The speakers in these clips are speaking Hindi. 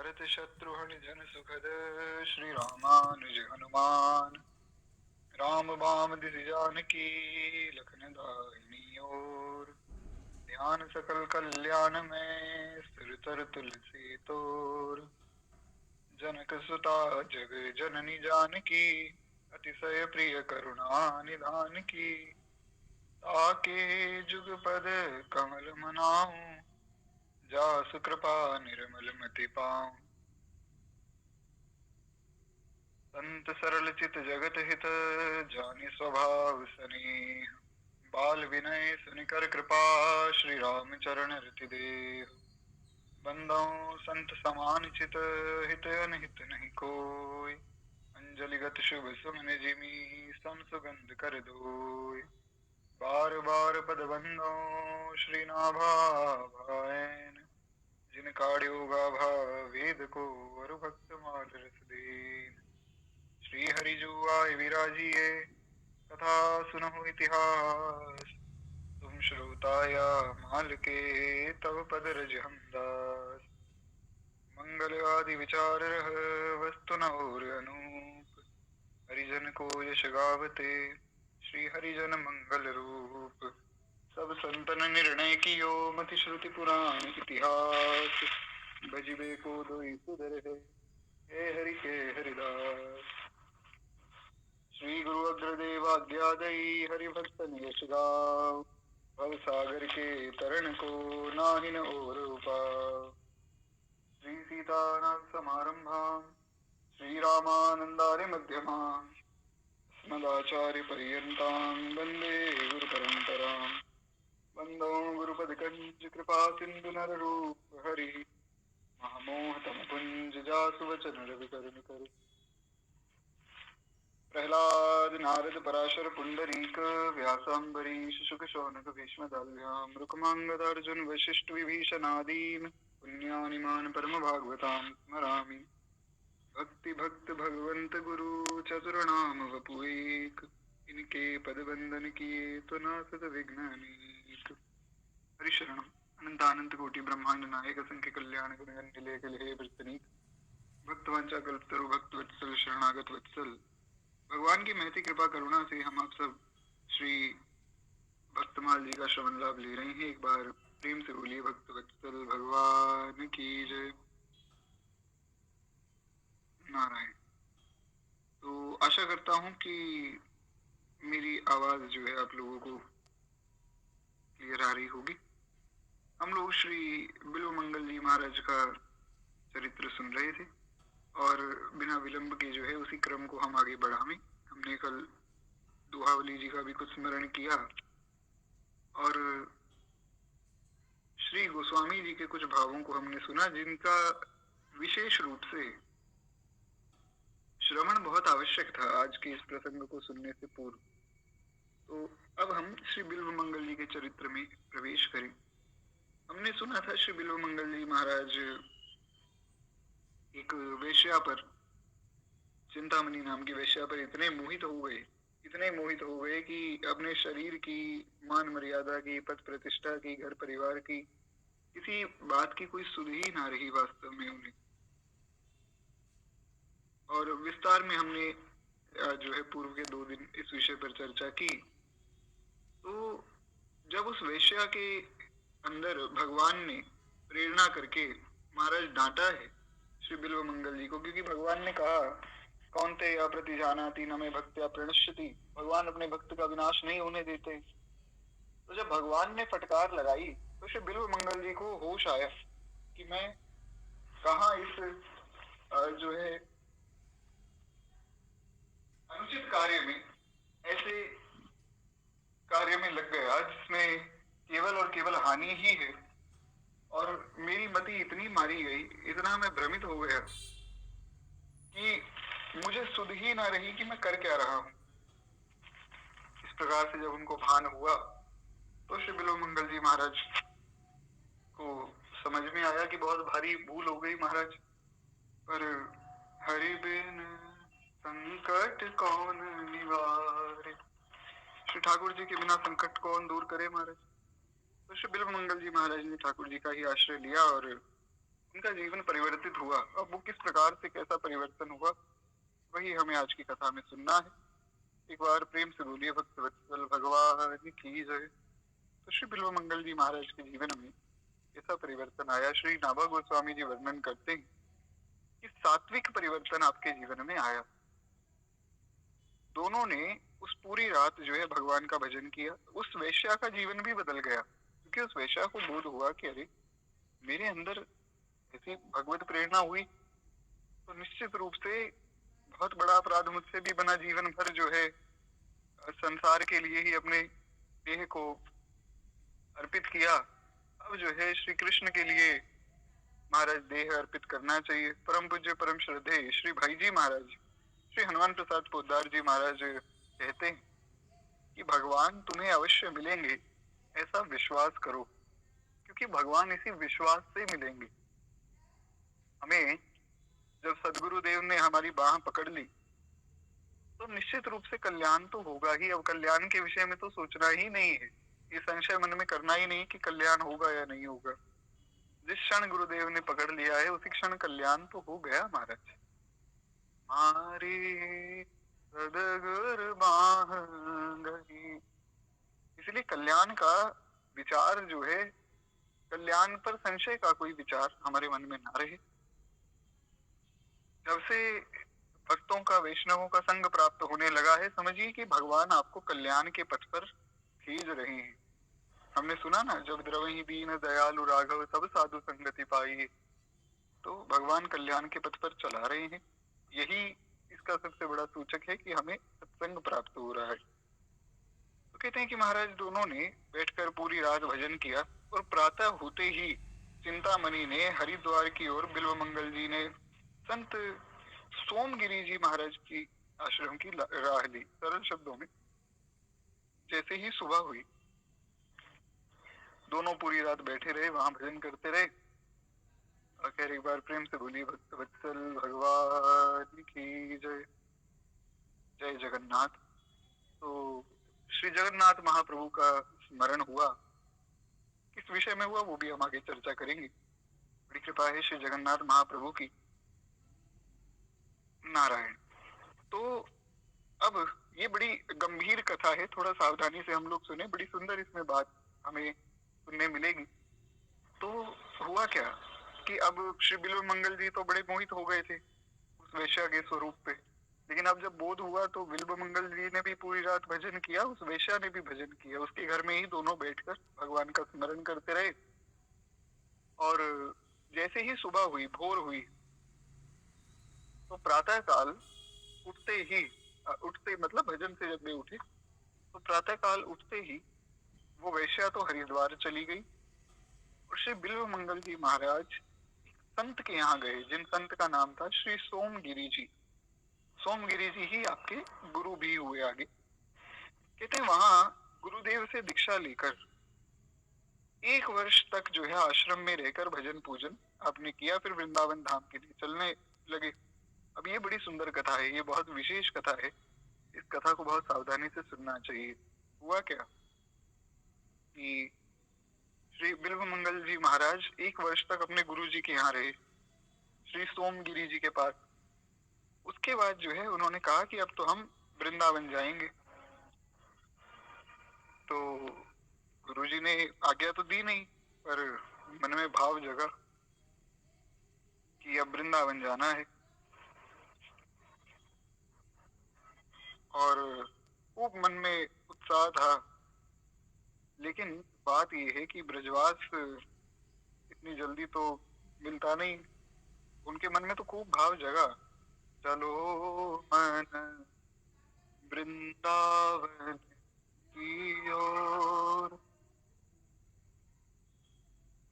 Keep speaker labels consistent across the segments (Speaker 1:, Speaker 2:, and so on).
Speaker 1: भरत शत्रुघ्न जन सुखद श्री रामानुज हनुमान राम बाम दिस जानकी लखन दाहिनी ओर ध्यान सकल कल्याण में सिर तर तुलसी तोर जनक सुता जग जननी जानकी अतिशय प्रिय करुणा निधान की ताके जुग पद कमल मनाऊं जासु कृपा निर्मल मति पाऊं। संत सरल चित जगत हित जानि स्वभाव सनेह बाल विनय सुनिकर कृपा श्री राम चरण रति देह बंदो संत समान चित हित अनहित नहीं कोय अंजलिगत शुभ सुमन जिमि सम सुगंध कर दोय बार बार पद बंदो श्री नाभा भायन जिन काढ़्यो गाभा वेद को अरु भक्त माल रस देन श्री हरि जो आय विराजिए कथा सुनहु इतिहास तुम श्रोताया माल के तव पद रज हम दास मंगल आदि विचार रह वस्तु न और अनूप हरिजन को यश गावते श्री हरिजन मंगल रूप सब संतन निर्णय कियो मति श्रुति पुराण इतिहास बजिबे को दोई सुधर है हे हरि के हरिदास श्री गुरु अग्रदेव आज्ञा दई हरिभक्तन यश गाओ भव सागर के तरण को नाहिन और उपाव श्री सीतानाथ समारंभां श्री रामानंदार्य मध्यमां अस्मदाचार्य पर्यन्तां वन्दे गुरु परंपरां वन्दो गुरुपद कंज कृपा सिंधु नर रूप हरि महामोह तम पुंज जासु वचन रवि करुण कर प्रहलाद नारद पराशर पुंडरीक व्यासाम्बरीश शुक शौनक भीष्म दाल्भ्याम रुकमांगद अर्जुन वशिष्ठ विभीषणादीन पुण्यानिमान परम भागवतां स्मरामि भक्ति भक्त भगवंत गुरु चतुर्नाम वपु एक इनके पद बंदन किए तो नासत विघ्न अनेक हरिशरणम अनंत अनंत कोटि ब्रह्मांड नायक असंख्य कल्याण गुण निलेख वृत्तनीक भक्तवंचा कल्पतरु भक्त वत्सल शरणागत वत्सल भगवान की महती कृपा करुणा से हम आप सब श्री भक्तमाल जी का श्रवण लाभ ले रहे हैं। एक बार प्रेम से बोलिए भक्त वत्सल भगवान की जय। नारायण। तो आशा करता हूँ कि मेरी आवाज जो है आप लोगों को क्लियर आ रही होगी। हम लोग श्री बिल्व मंगल जी महाराज का चरित्र सुन रहे थे और बिना विलंब के जो है उसी क्रम को हम आगे बढ़ाएं। हमने कल दोहावली जी का भी कुछ स्मरण किया और श्री गोस्वामी जी के कुछ भावों को हमने सुना जिनका विशेष रूप से श्रवण बहुत आवश्यक था आज के इस प्रसंग को सुनने से पूर्व। तो अब हम श्री बिल्व मंगल जी के चरित्र में प्रवेश करें। हमने सुना था श्री बिल्व मंगल जी महाराज एक वेश्या पर, चिंतामणि नाम की वेश्या पर इतने मोहित हो गए कि अपने शरीर की, मान मर्यादा की, पद प्रतिष्ठा की, घर परिवार की किसी बात की कोई सुध ही ना रही वास्तव में उन्हें। और विस्तार में हमने जो है पूर्व के 2 दिन इस विषय पर चर्चा की। तो जब उस वेश्या के अंदर भगवान ने प्रेरणा करके महाराज डांटा है श्री बिल्व मंगल जी को, क्योंकि भगवान ने कहा कौन्ते अप्रति जानाति न मे भक्त्या प्रणश्यति, भगवान अपने भक्त का विनाश नहीं होने देते। तो जब भगवान ने फटकार लगाई तो श्री बिल्व मंगल जी को होश आया कि मैं कहाँ इस जो है अनुचित कार्य में, ऐसे कार्य में लग गया जिसमें केवल और केवल हानि ही है। और मेरी मति इतनी मारी गई, इतना मैं भ्रमित हो गया कि मुझे सुध ही ना रही कि मैं कर क्या रहा हूं। इस प्रकार से जब उनको भान हुआ तो श्री बिल्व मंगल जी महाराज को समझ में आया कि बहुत भारी भूल हो गई महाराज। पर हरि बिन संकट कौन निवारे, श्री ठाकुर जी के बिना संकट कौन दूर करे महाराज। तो श्री बिल्व मंगल जी महाराज ने ठाकुर जी का ही आश्रय लिया और उनका जीवन परिवर्तित हुआ। अब वो किस प्रकार से कैसा परिवर्तन हुआ, वही हमें आज की कथा में सुनना है। एक बार प्रेम से बोलिए भक्त वत्सल भगवान की जय। तो श्री बिल्व मंगल जी महाराज के जीवन में कैसा परिवर्तन आया, श्री नाभा गोस्वामी जी वर्णन करते हैं कि सात्विक परिवर्तन आपके जीवन में आया। दोनों ने उस पूरी रात जो है भगवान का भजन किया। उस वैश्या का जीवन भी बदल गया, क्योंकि उस वैश्या को बोध हुआ कि अरे मेरे अंदर ऐसी भगवत प्रेरणा हुई तो निश्चित रूप से बहुत बड़ा अपराध मुझसे भी बना। जीवन भर जो है संसार के लिए ही अपने देह को अर्पित किया, अब जो है श्री कृष्ण के लिए महाराज देह अर्पित करना चाहिए। परम पूज्य परम श्रद्धे श्री भाई जी महाराज श्री हनुमान प्रसाद पोद्दार जी महाराज कहते हैं कि भगवान तुम्हें अवश्य मिलेंगे, ऐसा विश्वास करो, क्योंकि भगवान इसी विश्वास से मिलेंगे। हमें जब सदगुरुदेव ने हमारी बाह पकड़ ली तो निश्चित रूप से कल्याण तो होगा ही। अब कल्याण के विषय में तो सोचना ही नहीं है, ये संशय मन में करना ही नहीं कि कल्याण होगा या नहीं होगा। जिस क्षण गुरुदेव ने पकड़ लिया है उसी क्षण कल्याण तो हो गया महाराज। मारी सदगुरु बाह गई, इसलिए कल्याण का विचार जो है, कल्याण पर संशय का कोई विचार हमारे मन में ना रहे। जब से भक्तों का वैष्णवों का संग प्राप्त होने लगा है, समझिए कि भगवान आपको कल्याण के पथ पर खींच रहे हैं। हमने सुना ना, जब द्रवहि दीन दयालु राघव सब साधु संगति पाई, तो भगवान कल्याण के पथ पर चला रहे हैं। यही इसका सबसे बड़ा सूचक है कि हमें सत्संग प्राप्त हो रहा है। तो कहते हैं कि महाराज दोनों ने बैठकर पूरी रात भजन किया और प्रातः होते ही चिंतामणि ने हरिद्वार की ओर, बिल्व मंगल जी ने संत सोमगिरी जी महाराज की आश्रम की राह ली। सरल शब्दों में, जैसे ही सुबह हुई दोनों पूरी रात बैठे रहे, वहां भजन करते रहे। आखिर एक बार प्रेम से बोली भक्त वत्सल भगवान की जय। जय जगन्नाथ। तो श्री जगन्नाथ महाप्रभु का स्मरण हुआ। किस विषय में हुआ वो भी हम आगे चर्चा करेंगे। बड़ी कृपा है श्री जगन्नाथ महाप्रभु की। नारायण। तो अब ये बड़ी गंभीर कथा है, थोड़ा सावधानी से हम लोग सुने, बड़ी सुंदर इसमें बात हमें सुनने मिलेगी। तो हुआ क्या कि अब श्री बिल्व मंगल जी तो बड़े मोहित हो गए थे उस वेश्या के स्वरूप पे, लेकिन अब जब बोध हुआ तो बिल्व मंगल जी ने भी पूरी रात भजन किया, उस वेश्या ने भी भजन किया। उसके घर में ही दोनों बैठकर भगवान का स्मरण करते रहे। और जैसे ही सुबह हुई, भोर हुई, तो प्रातः काल उठते ही, उठते मतलब भजन से जब वे उठे तो प्रातः काल उठते ही वो वैश्या तो हरिद्वार चली गई और श्री बिल्व मंगल जी महाराज संत के यहाँ गए, जिन संत का नाम था श्री सोमगिरी जी। सोमगिरी जी ही आपके गुरु भी हुए आगे। कहते हैं वहां गुरुदेव से दीक्षा लेकर 1 वर्ष तक जो है आश्रम में रहकर भजन पूजन आपने किया, फिर वृंदावन धाम के लिए चलने लगे। अब ये बड़ी सुंदर कथा है, ये बहुत विशेष कथा है, इस कथा को बहुत सावधानी से सुनना चाहिए। हुआ क्या कि श्री बिल्व मंगल जी महाराज 1 वर्ष तक अपने गुरु जी के यहाँ रहे, श्री सोमगिरी जी के पास। उसके बाद जो है उन्होंने कहा कि अब तो हम वृंदावन जाएंगे। तो गुरुजी ने आज्ञा तो दी नहीं, पर मन में भाव जगा कि अब वृंदावन जाना है। और खूब मन में उत्साह था, लेकिन बात यह है कि ब्रजवास इतनी जल्दी तो मिलता नहीं। उनके मन में तो खूब भाव जगा, चलो मन वृंदावन की ओर,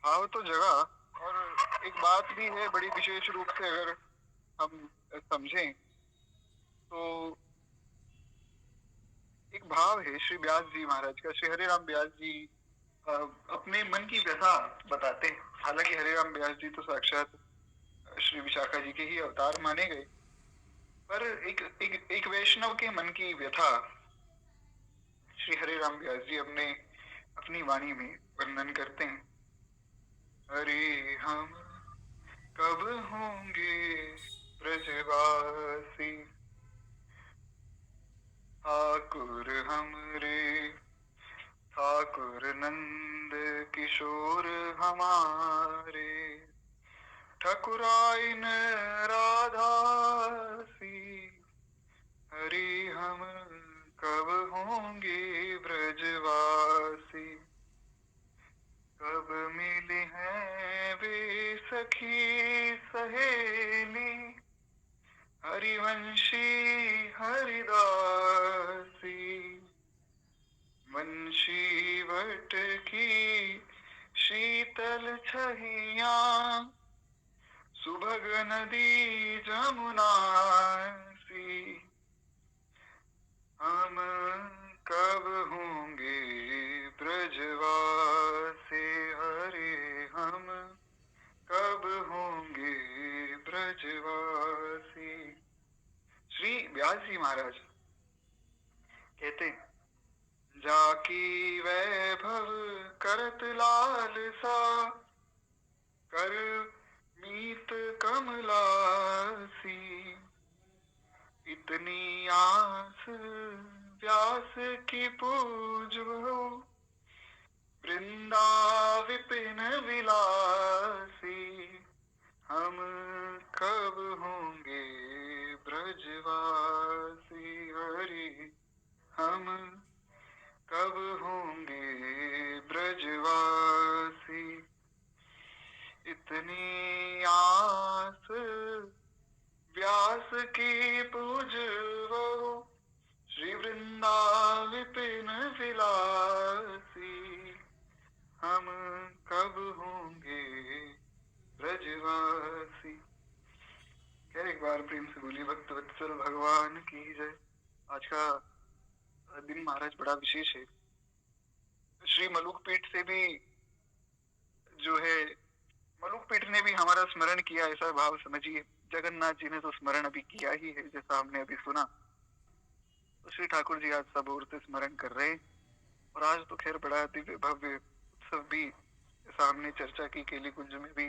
Speaker 1: भाव तो जगा। और एक बात भी है बड़ी विशेष रूप से, अगर हम समझें तो एक भाव है श्री व्यास जी महाराज का। श्री हरिराम व्यास जी अपने मन की व्यथा बताते हैं। हालांकि हरिराम व्यास जी तो साक्षात श्री विशाखा जी के ही अवतार माने गए, पर एक वैष्णव के मन की व्यथा श्री हरिराम व्यास जी अपनी वाणी में वर्णन करते हैं। हरि हम कब होंगे ब्रजवासी। ठाकुर हमरे ठाकुर नंद किशोर हमारे, ठकुराइन राधासी। हरि हम कब होंगे ब्रजवासी। कब मिली हैं वे सखी सहेली, हरिवंशी हरिदासी। मुंशी वट की शीतल छहिया, सुभग नदी जमुना सी। हम कब होंगे ब्रजवासी। हरे हम कब होंगे ब्रजवासी। श्री व्यास जी महाराज कहते हैं, जाकी वैभव करत लालसा, कर मीत कमलासी। इतनी आस व्यास की पूजो, वृंदा विपिन विलासी। हम कब होंगे ब्रजवासी। हरि हम कब होंगे ब्रजवासी। इतनी आस व्यास की पूजो, श्री वृंदा विपिन विलासी। हम कब होंगे ब्रजवासी। क्या एक बार प्रेम से बोलिए भक्त वत्सल भगवान की जय। आज का दिन महाराज बड़ा विशेष है। श्री मलुक पीठ से भी जो है, मलुक पीठ ने भी हमारा स्मरण किया, ऐसा भाव समझिए। जगन्नाथ जी ने तो स्मरण अभी किया ही है, जैसा हमने अभी सुना। तो श्री ठाकुर जी आज सब ओर से स्मरण कर रहे हैं। और आज तो खैर बड़ा दिव्य भव्य उत्सव भी, जैसा हमने चर्चा की, केली कुंज में भी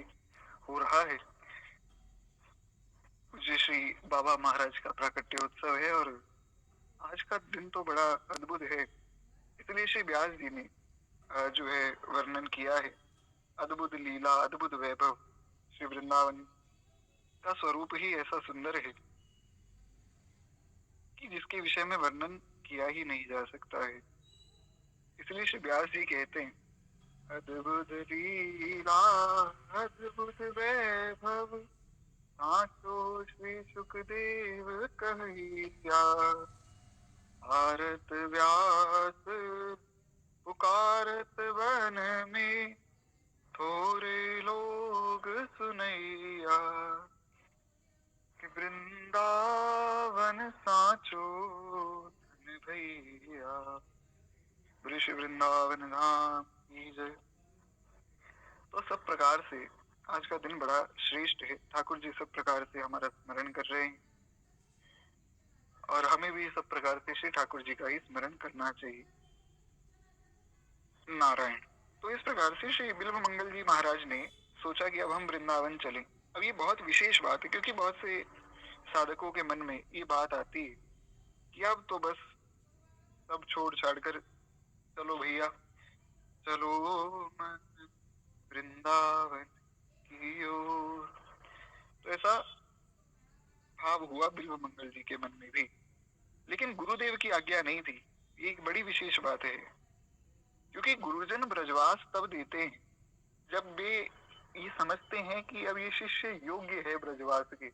Speaker 1: हो रहा है। पूज्य श्री बाबा महाराज का प्राकट्य उत्सव है और आज का दिन तो बड़ा अद्भुत है। इसलिए श्री व्यास जी ने जो है वर्णन किया है, अद्भुत लीला अद्भुत वैभव। श्री वृंदावन का स्वरूप ही ऐसा सुंदर है कि जिसके विषय में वर्णन किया ही नहीं जा सकता है। इसलिए श्री व्यास जी कहते हैं, अद्भुत लीला अद्भुत वैभव, साचो श्री सुखदेव कहिया। भारत व्यास पुकारत वन में, थोड़े लोग सुनैया। कि वृंदावन साचो धन भैया। वृष वृंदावन धाम की जय। तो सब प्रकार से आज का दिन बड़ा श्रेष्ठ है। ठाकुर जी सब प्रकार से हमारा स्मरण कर रहे हैं और हमें भी सब प्रकार से श्री ठाकुर जी का ही स्मरण करना चाहिए। नारायण। तो इस प्रकार से श्री बिल्व मंगल जी महाराज ने सोचा कि अब हम वृंदावन चलें। अब ये बहुत विशेष बात है, क्योंकि बहुत से साधकों के मन में ये बात आती है कि अब तो बस सब छोड़ छाड़ कर चलो भैया, चलो मन वृंदावन की ओर। तो ऐसा भाव हुआ बिल्व मंगल जी के मन में भी, लेकिन गुरुदेव की आज्ञा नहीं थी। ये एक बड़ी विशेष बात है, क्योंकि गुरुजन ब्रजवास तब देते हैं जब वे ये समझते हैं कि अब ये शिष्य योग्य है ब्रजवास के।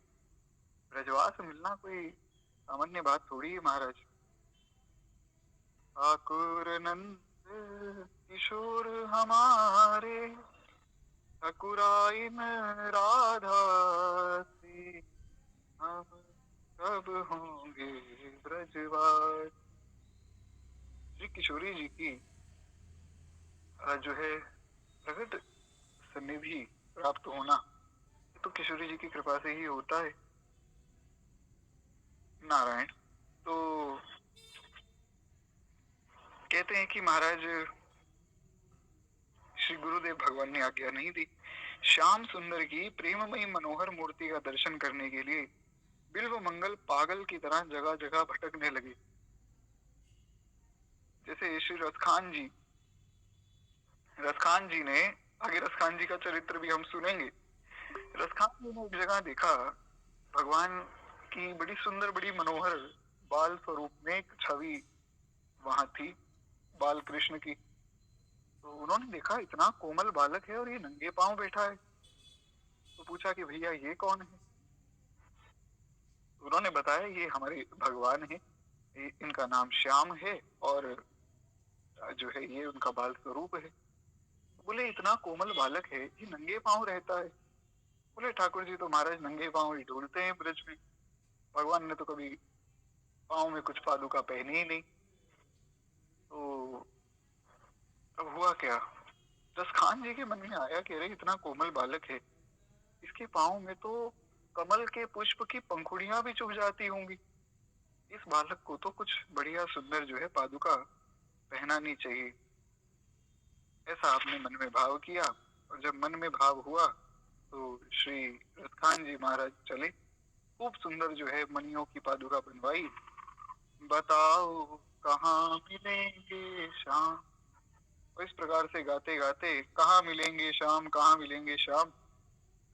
Speaker 1: ब्रजवास मिलना कोई सामान्य बात थोड़ी है महाराज। ठाकुर नंद किशोर हमारे, ठकुराइन राधा सी। हम कब होंगे ब्रजवास। श्री किशोरी जी की जो है प्रगट सन्निधि प्राप्त होना, तो किशोरी जी की कृपा से ही होता है। नारायण। तो कहते हैं कि महाराज श्री गुरुदेव भगवान ने आज्ञा नहीं दी, श्याम सुंदर की प्रेममयी मनोहर मूर्ति का दर्शन करने के लिए बिल्व मंगल पागल की तरह जगह जगह भटकने लगे। जैसे श्री रसखान जी ने, आगे रसखान जी का चरित्र भी हम सुनेंगे। रसखान जी ने एक जगह देखा भगवान की बड़ी सुंदर बड़ी मनोहर बाल स्वरूप में एक छवि वहां थी, बाल कृष्ण की। तो उन्होंने देखा इतना कोमल बालक है और ये नंगे पांव बैठा है। तो पूछा कि भैया ये कौन है? उन्होंने बताया ये हमारे भगवान है, इनका नाम श्याम है और जो है ये उनका बाल स्वरूप है। बोले इतना कोमल बालक है, ये नंगे पांव रहता है? बोले ठाकुर जी तो महाराज नंगे पांव ही डोलते हैं ब्रज में, भगवान ने तो कभी पांव में कुछ पादुका पहनी ही नहीं। तो अब हुआ क्या, दस खान जी के मन में आया कि अरे इतना कोमल बालक है, इसके पांव में तो कमल के पुष्प की पंखुड़ियां भी चुभ जाती होंगी, इस बालक को तो कुछ बढ़िया सुंदर जो है पादुका पहनानी चाहिए। ऐसा आपने मन में भाव किया और जब मन में भाव हुआ तो श्री रतखान जी महाराज चले, खूब सुंदर जो है मणियों की पादुका बनवाई। बताओ कहाँ मिलेंगे शाम, और इस प्रकार से गाते गाते कहाँ मिलेंगे शाम, कहाँ मिलेंगे शाम,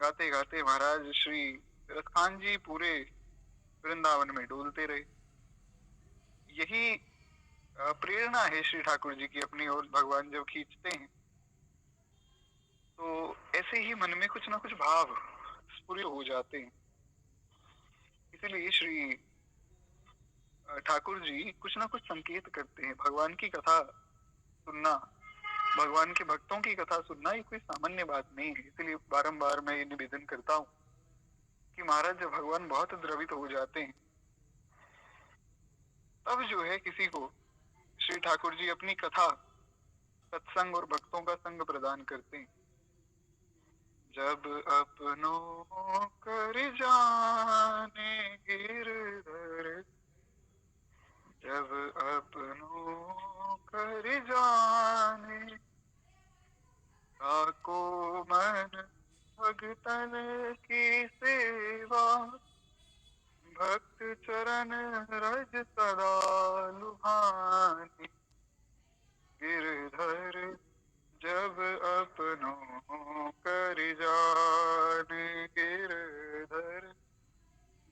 Speaker 1: गाते गाते महाराज श्री रतखान जी पूरे वृंदावन में डोलते रहे। यही प्रेरणा है श्री ठाकुर जी की, अपनी ओर भगवान जब खींचते हैं तो ऐसे ही मन में कुछ ना कुछ भाव स्फुरित हो जाते हैं। इसीलिए श्री ठाकुर जी कुछ ना कुछ संकेत करते हैं। भगवान की कथा सुनना, भगवान के भक्तों की कथा सुनना ये कोई सामान्य बात नहीं है। इसलिए बारंबार मैं ये निवेदन करता हूँ कि महाराज जब भगवान बहुत द्रवित हो जाते हैं तब जो है किसी को श्री ठाकुर जी अपनी कथा, सत्संग और भक्तों का संग प्रदान करते हैं। जब अपनों कर जाने गिरधर, जब अपनों कर जाने ताको मन भगतन की सेवा, भक्त चरण रज सदा लुभानी। गिरधर जब अपनों कर जाने, गिरधर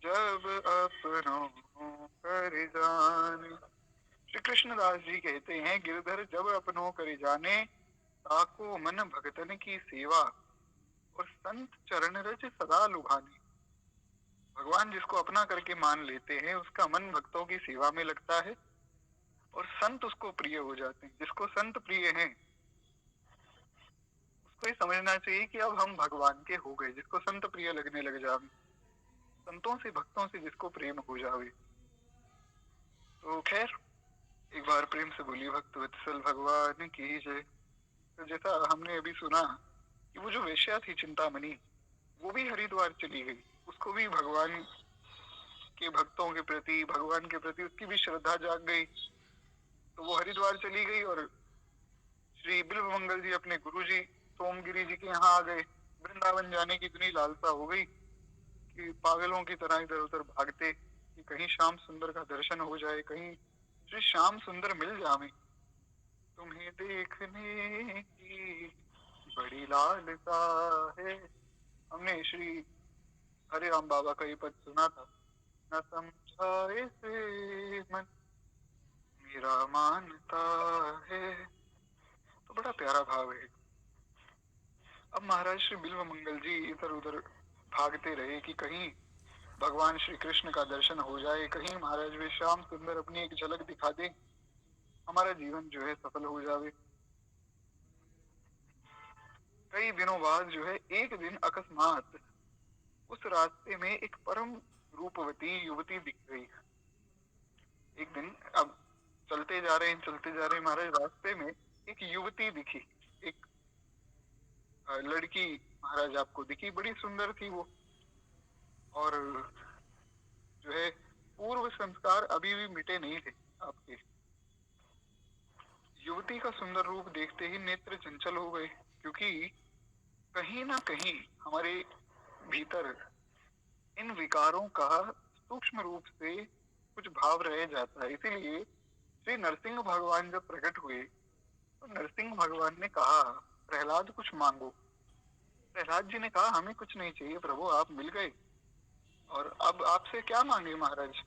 Speaker 1: जब अपनों कर जाने। श्री कृष्णदास जी कहते हैं गिरधर जब अपनों कर जाने, ताको मन भगतन की सेवा और संत चरण रज सदा लुभानी। भगवान जिसको अपना करके मान लेते हैं उसका मन भक्तों की सेवा में लगता है और संत उसको प्रिय हो जाते हैं। जिसको संत प्रिय हैं उसको ये समझना चाहिए कि अब हम भगवान के हो गए। जिसको संत प्रिय लगने लग जावे, संतों से भक्तों से जिसको प्रेम हो जावे, तो खैर एक बार प्रेम से बोली भक्त वत्सल भगवान की जय। तो जैसा हमने अभी सुना कि वो जो वेश्या थी चिंतामणि, वो भी हरिद्वार चली गई। उसको भी भगवान के भक्तों के प्रति, भगवान के प्रति उसकी भी श्रद्धा जाग गई, तो वो हरिद्वार चली गई और श्री बिल्व मंगल जी अपने गुरु जी सोमगिरी जी के यहाँ आ गए। वृंदावन जाने की इतनी लालसा हो गई कि पागलों की तरह इधर उधर भागते कि कहीं श्याम सुंदर का दर्शन हो जाए, कहीं श्री श्याम सुंदर मिल जावे। तुम्हें देखने की बड़ी लालसा है। हमने श्री हरे राम बाबा का ये पद सुना था, न समझा इसे मन मेरा मानता है। तो बड़ा प्यारा भाव है। अब महाराज श्री बिल्व मंगल जी इधर उधर भागते रहे कि कहीं भगवान श्री कृष्ण का दर्शन हो जाए, कहीं महाराज वे श्याम सुंदर अपनी एक झलक दिखा दे, हमारा जीवन जो है सफल हो जावे। कई दिनों बाद जो है एक दिन अकस्मात उस रास्ते में एक परम रूपवती युवती दिख गई। एक दिन अब चलते जा रहे हैं महाराज, रास्ते में एक युवती दिखी, एक लड़की महाराज आपको दिखी, बड़ी सुंदर थी वो। और जो है पूर्व संस्कार अभी भी मिटे नहीं थे आपके। युवती का सुंदर रूप देखते ही नेत्र चंचल हो गए, क्योंकि कहीं ना कहीं हमारे भीतर इन विकारों का सूक्ष्म रूप से कुछ भाव रह जाता है। इसीलिए श्री नरसिंह भगवान जब प्रकट हुए तो नरसिंह भगवान ने कहा, प्रहलाद कुछ मांगो। प्रहलाद जी ने कहा, हमें कुछ नहीं चाहिए प्रभु, आप मिल गए, और अब आपसे क्या मांगे महाराज।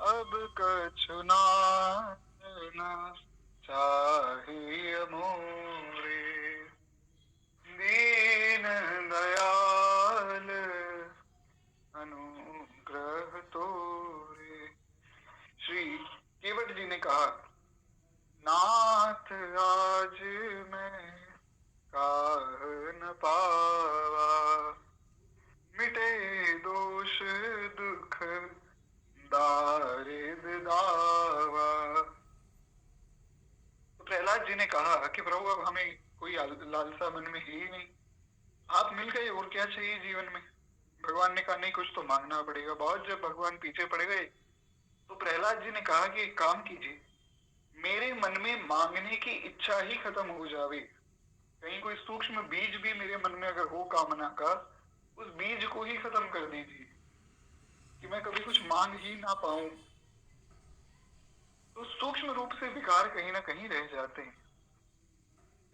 Speaker 1: अब कछु न चाहिए मोरे, दीन दयाल अनुग्रह तोरे। श्री केवट जी ने कहा, नाथ आज मैं काह न पावा, मिटे दोष दुख दारिद दावा। तो प्रहलाद जी ने कहा कि प्रभु अब हमें कोई लालसा मन में है ही नहीं, आप मिल गए, और क्या चाहिए जीवन में। भगवान ने कहा, नहीं कुछ तो मांगना पड़ेगा। बहुत जब भगवान पीछे पड़ गए तो प्रहलाद जी ने कहा कि एक काम कीजिए, मेरे मन में मांगने की इच्छा ही खत्म हो जावे, कहीं कोई सूक्ष्म बीज भी मेरे मन में अगर हो कामना का, उस बीज को ही खत्म कर दीजिए कि मैं कभी कुछ मांग ही ना पाऊं। तो सूक्ष्म रूप से विकार कहीं ना कहीं रह जाते हैं।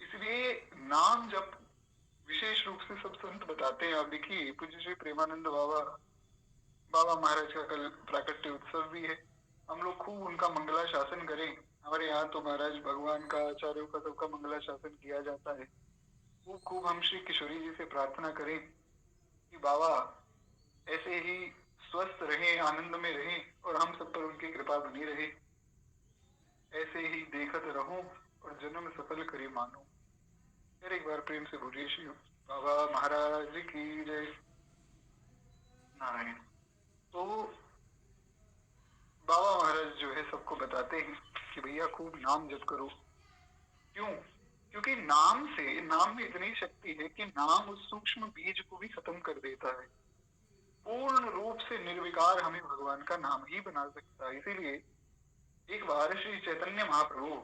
Speaker 1: इसलिए नाम जब विशेष रूप से सब संत बताते हैं। आप देखिए, पूज्य श्री प्रेमानंद बाबा महाराज का कल प्राकट्य उत्सव भी है। हम लोग खूब उनका मंगला शासन करें। हमारे यहाँ तो महाराज भगवान का, आचार्यों का, सबका मंगला शासन किया जाता है। खूब खूब हम श्री किशोरी जी से प्रार्थना करें कि बाबा ऐसे ही स्वस्थ रहें, आनंद में रहें, और हम सब पर उनकी कृपा बनी रहे। ऐसे ही देखत रहूं और जन्म सफल करी मानो। फिर एक बार प्रेम से बोलिए, श्री बाबा महाराज की जय। नारायण। तो बाबा महाराज जो है सबको बताते हैं कि भैया खूब नाम जप करो। क्यों? क्योंकि नाम में इतनी शक्ति है कि नाम उस सूक्ष्म बीज को भी खत्म कर देता है। पूर्ण रूप से निर्विकार हमें भगवान का नाम ही बना सकता है। इसीलिए एक बार श्री चैतन्य महाप्रभु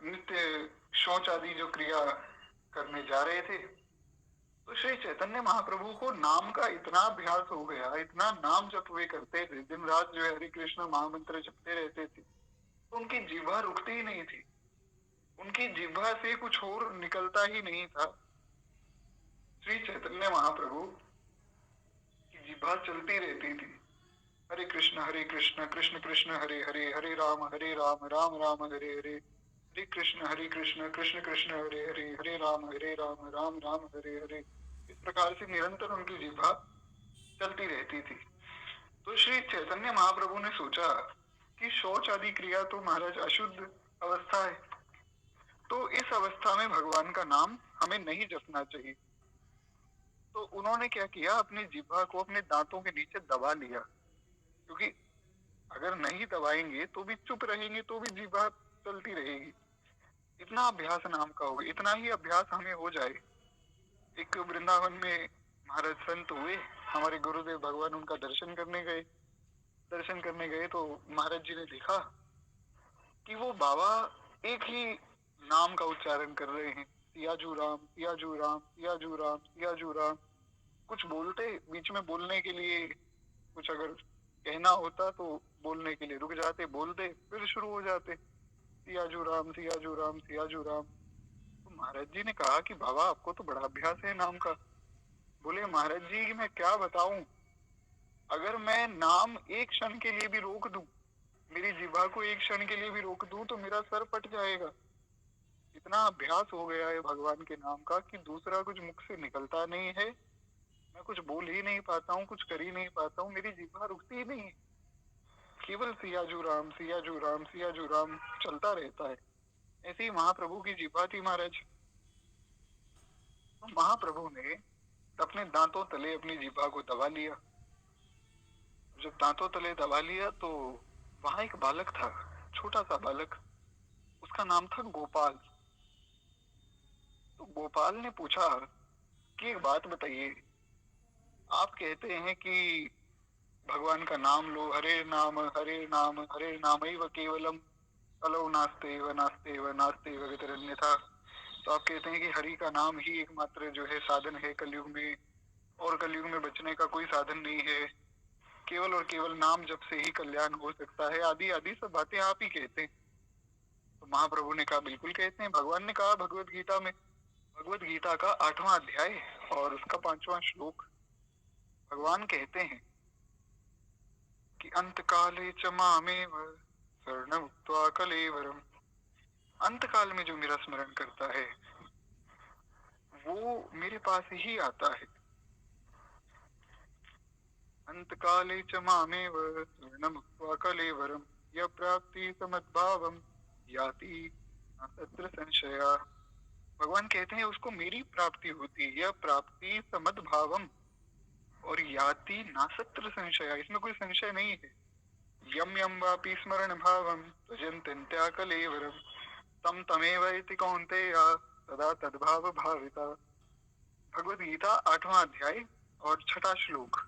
Speaker 1: नित्य शौच आदि जो क्रिया करने जा रहे थे, तो श्री चैतन्य महाप्रभु को नाम का इतना अभ्यास हो गया, इतना नाम जप वे करते थे, दिन रात जो है हरे कृष्ण महामंत्र जपते रहते थे, तो उनकी जिह्वा रुकती ही नहीं थी, उनकी जिह्वा से कुछ और निकलता ही नहीं था। श्री चैतन्य महाप्रभु की जिह्वा चलती रहती थी, हरे कृष्ण कृष्ण कृष्ण हरे हरे, हरे राम राम राम हरे हरे, हरे कृष्ण कृष्ण कृष्ण हरे हरे, हरे राम राम राम हरे हरे। इस प्रकार से निरंतर उनकी जिह्वा चलती रहती थी। तो श्री चैतन्य महाप्रभु ने सोचा कि शौच आदि क्रिया तो महाराज अशुद्ध अवस्था है, तो इस अवस्था में भगवान का नाम हमें नहीं जपना चाहिए। तो उन्होंने क्या किया, अपनी जिह्वा को अपने दांतों के नीचे दबा लिया, क्योंकि अगर नहीं दबाएंगे तो भी, चुप रहेंगे तो भी जिह्वा चलती रहेगी। इतना अभ्यास नाम का होगा, इतना ही अभ्यास हमें हो जाए। एक वृंदावन में महाराज संत हुए, हमारे गुरुदेव भगवान उनका दर्शन करने गए तो महाराज जी ने देखा कि वो बाबा एक ही नाम का उच्चारण कर रहे हैं, सियाजू राम सियाजू राम सियाजू राम सियाजू राम। कुछ बोलते, बीच में बोलने के लिए कुछ अगर कहना होता तो बोलने के लिए रुक जाते, बोलते फिर शुरू हो जाते, सियाजू राम सियाजू राम सियाजू राम। तो महाराज जी ने कहा कि बाबा आपको तो बड़ा अभ्यास है नाम का। बोले, महाराज जी मैं क्या बताऊं, अगर मैं नाम एक क्षण के लिए भी रोक दूं, मेरी जिह्वा को एक क्षण के लिए भी रोक दूं, तो मेरा सर फट जाएगा। इतना अभ्यास हो गया है भगवान के नाम का कि दूसरा कुछ मुख से निकलता नहीं है, मैं कुछ बोल ही नहीं पाता हूँ, कुछ कर ही नहीं पाता हूँ, मेरी जिह्वा रुकती ही नहीं है, केवल सियाजू राम सियाजू राम सियाजू राम चलता रहता है। ऐसे ही महाप्रभु की जिह्वा थी महाराज। तो महाप्रभु ने अपने दांतों तले अपनी जिह्वा को दबा लिया। जब दांतों तले दबा लिया तो वहां एक बालक था, छोटा सा बालक, उसका नाम था गोपाल। तो गोपाल ने पूछा कि एक बात बताइए, आप कहते हैं कि भगवान का नाम लो, हरे नाम हरे नाम ही व केवलम, कलौ नास्ते व नास्ते व नास्ते व गतिरन्यथा। तो आप कहते हैं कि हरि का नाम ही एकमात्र जो है साधन है कलयुग में, और कलयुग में बचने का कोई साधन नहीं है, केवल और केवल नाम जप से ही कल्याण हो सकता है, आदि आदि सब बातें आप ही कहते हैं। तो महाप्रभु ने कहा बिल्कुल कहते हैं। भगवान ने कहा भगवत गीता में, भगवत गीता का 8वां अध्याय और उसका 5वां श्लोक, भगवान कहते हैं कि अंत काले च मामेव शरणमुक्त्वा कलेवरम। अंत काल में जो मेरा स्मरण करता है वो मेरे पास ही आता है। अंत काले च मामेव शरणमुक्त्वा कलेवरम य प्राप्ति समद्भावम याति न तत्र संशया। भगवान कहते हैं उसको मेरी प्राप्ति होती है, यह प्राप्ति समद्भावम और याति नासत्र संशय, इसमें कोई संशय नहीं है। यम यम वापि स्मरण भावम त्यजन्त्या कलेवरम तम तमेव इति कौन्तेय सदा तद्भाव भाविता। भगवत गीता 8वां अध्याय और 6ठा श्लोक,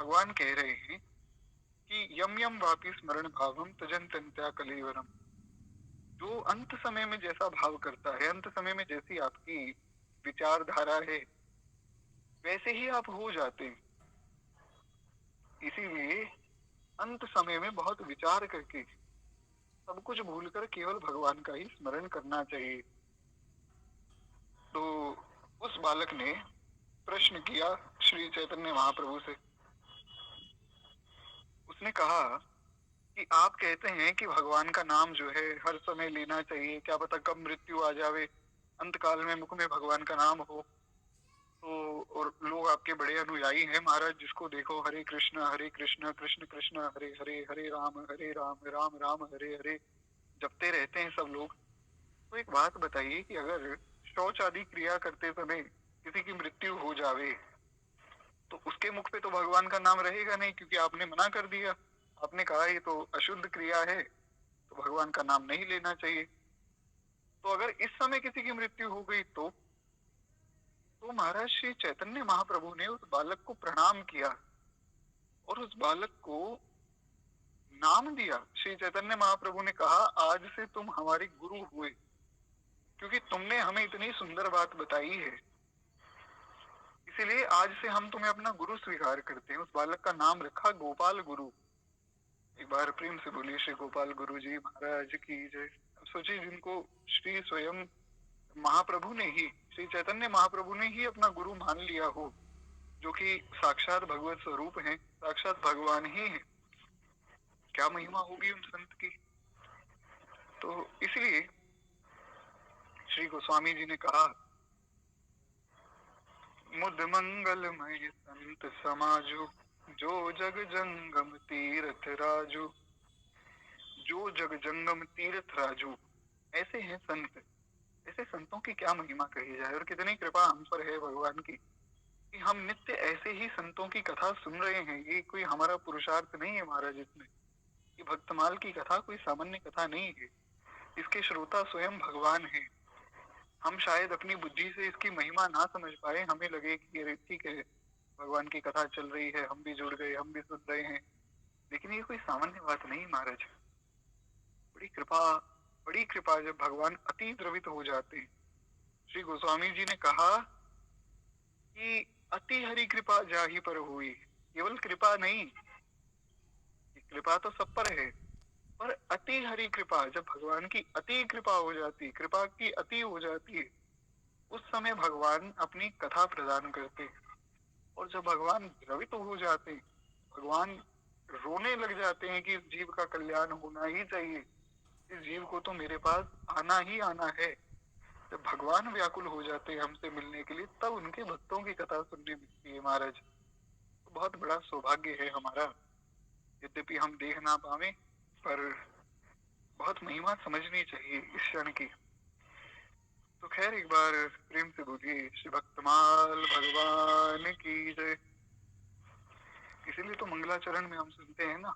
Speaker 1: भगवान कह रहे हैं कि यम यम वापि स्मरण भावम त्यजन्त्या कलेवरम, जो अंत समय में जैसा भाव करता है, अंत समय में जैसी आपकी विचारधारा है वैसे ही आप हो जाते हैं। इसीलिए अंत समय में बहुत विचार करके सब कुछ भूलकर केवल भगवान का ही स्मरण करना चाहिए। तो उस बालक ने प्रश्न किया श्री चैतन्य महाप्रभु से। उसने कहा कि आप कहते हैं कि भगवान का नाम जो है हर समय लेना चाहिए, क्या पता कब मृत्यु आ जावे, अंत काल में मुख में भगवान का नाम हो। तो और लोग आपके बड़े अनुयायी हैं महाराज, जिसको देखो हरे कृष्ण कृष्ण कृष्ण हरे हरे, हरे राम राम राम हरे हरे जपते रहते हैं सब लोग। तो एक बात बताइए कि अगर शौच आदि क्रिया करते समय किसी की मृत्यु हो जावे तो उसके मुख पे तो भगवान का नाम रहेगा नहीं, क्योंकि आपने मना कर दिया। आपने कहा ये तो अशुद्ध क्रिया है, तो भगवान का नाम नहीं लेना चाहिए। तो अगर इस समय किसी की मृत्यु हो गई तो महाराज श्री चैतन्य महाप्रभु ने उस बालक को प्रणाम किया और उस बालक को नाम दिया। श्री चैतन्य महाप्रभु ने कहा आज से तुम हमारे गुरु हुए, क्योंकि तुमने हमें इतनी सुंदर बात बताई है, इसीलिए आज से हम तुम्हें अपना गुरु स्वीकार करते हैं। उस बालक का नाम रखा गोपाल गुरु। एक बार प्रेम से बोलिए श्री गोपाल गुरु जी महाराज की जय। सोचिए जिनको श्री स्वयं महाप्रभु ने ही, श्री चैतन्य महाप्रभु ने ही अपना गुरु मान लिया हो, जो कि साक्षात भगवत स्वरूप हैं, साक्षात भगवान ही हैं, क्या महिमा होगी उन संत की। तो इसलिए श्री गोस्वामी जी ने कहा मुद मंगलमय संत समाजो जो जग जंगम तीर्थ राजू। जो जग जंगम तीर्थ राजू, ऐसे हैं संत। ऐसे संतों की क्या महिमा कही जाए, और कितनी कृपा हम पर है भगवान की कि हम नित्य ऐसे ही संतों की कथा सुन रहे हैं। ये कोई हमारा पुरुषार्थ नहीं है महाराज, इसमें ये भक्तमाल की कथा कोई सामान्य कथा नहीं है, इसके श्रोता स्वयं भगवान है। हम शायद अपनी बुद्धि से इसकी महिमा ना समझ पाए, हमें लगे कि ये ठीक है भगवान की कथा चल रही है, हम भी जुड़ गए, हम भी सुन रहे हैं, लेकिन ये कोई सामान्य बात नहीं महाराज। बड़ी कृपा, बड़ी कृपा जब भगवान अति द्रवित हो जाते हैं। श्री गोस्वामी जी ने कहा कि अति हरि कृपा जाहि पर हुई। केवल कृपा नहीं, कृपा तो सब पर है, पर अति हरि कृपा, जब भगवान की अति कृपा हो जाती, कृपा की अति हो जाती है, उस समय भगवान अपनी कथा प्रदान करते। और जब भगवान द्रवित हो जाते, भगवान रोने लग जाते हैं कि इस जीव का कल्याण होना ही चाहिए, इस जीव को तो मेरे पास आना ही आना है। जब भगवान व्याकुल हो जाते हैं हमसे मिलने के लिए, तब उनके भक्तों की कथा सुनने मिलती है महाराज। तो बहुत बड़ा सौभाग्य है हमारा, यद्यपि हम देख ना पावे, पर बहुत महिमा समझनी चाहिए इस क्षण की। तो खैर एक बार प्रेम से बोलिए श्री भक्तमाल भगवान की जय। इसीलिए तो मंगलाचरण में हम सुनते हैं ना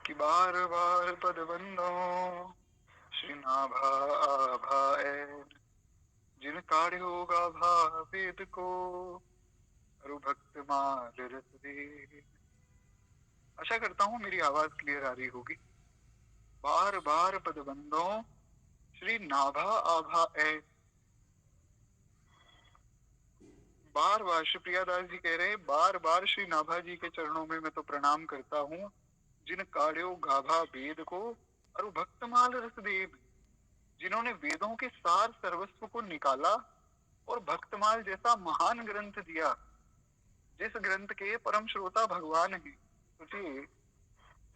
Speaker 1: कि बार बार पद बंदो श्री नाभा आभा ऐन, जिन काढ़ो गाभा वेद को अरु भक्त माल रस दे। आशा करता हूँ मेरी आवाज क्लियर आ रही होगी। बार बार पद बंदो श्री नाभा आभा ऐन, बार बार श्री प्रियादास जी कह रहे हैं, बार बार श्री नाभा जी के चरणों में मैं तो प्रणाम करता हूँ, जिन काढ़ो गाभा वेद को और भक्तमाल रस देव, जिन्होंने वेदों के सार सर्वस्व को निकाला और भक्तमाल जैसा महान ग्रंथ दिया, जिस ग्रंथ के परम श्रोता भगवान हैं। सोचिए,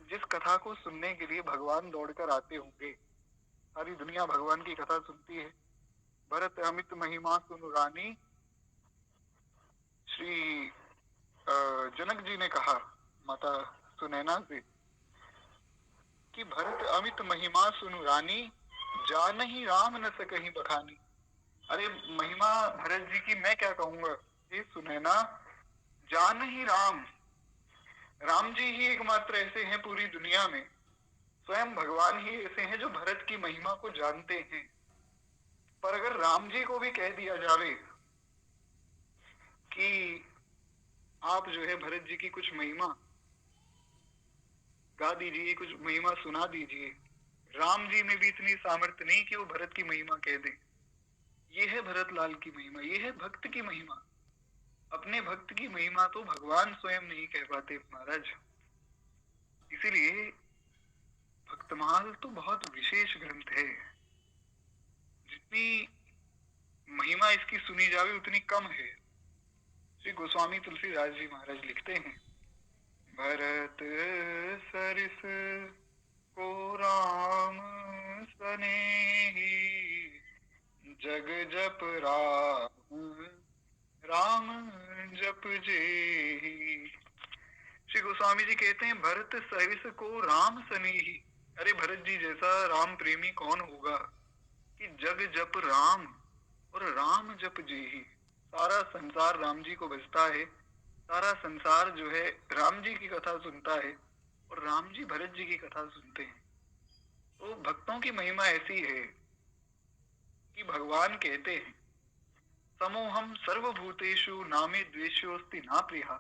Speaker 1: जिस कथा को सुनने के लिए भगवान दौड़कर आते होंगे, सारी दुनिया भगवान की कथा सुनती है। भरत अमित महिमा सुन रानी, श्री जनक जी ने कहा माता सुनैना से कि भरत अमित महिमा सुनु रानी, जान ही राम न सकहीं बखानी। अरे महिमा भरत जी की मैं क्या कहूंगा, ये सुनैना, जान ही राम, राम जी ही एकमात्र ऐसे हैं पूरी दुनिया में, स्वयं भगवान ही ऐसे हैं जो भरत की महिमा को जानते हैं। पर अगर राम जी को भी कह दिया जावे कि आप जो है भरत जी की कुछ महिमा गा दीजिए, कुछ महिमा सुना दीजिए, राम जी में भी इतनी सामर्थ्य नहीं कि वो भरत की महिमा कह दें। ये है भरत लाल की महिमा, ये है भक्त की महिमा। अपने भक्त की महिमा तो भगवान स्वयं नहीं कह पाते महाराज। इसीलिए भक्तमाल तो बहुत विशेष ग्रंथ है, जितनी महिमा इसकी सुनी जावे उतनी कम है। श्री गोस्वामी तुलसीदास जी महाराज लिखते हैं, भरत सरिस को राम सनेही, जग जप राम राम जप जेही। श्री गोस्वामी जी कहते हैं, भरत सरिस को राम सनेही, अरे भरत जी जैसा राम प्रेमी कौन होगा कि जग जप राम और राम जप जेही। सारा संसार राम जी को बजता है, सारा संसार जो है राम जी की कथा सुनता है और राम जी भरत जी की कथा सुनते हैं। तो भक्तों की महिमा ऐसी है कि भगवान कहते हैं, समोहम सर्वभूतेषु नामे द्वेष्योस्ति ना प्रिया,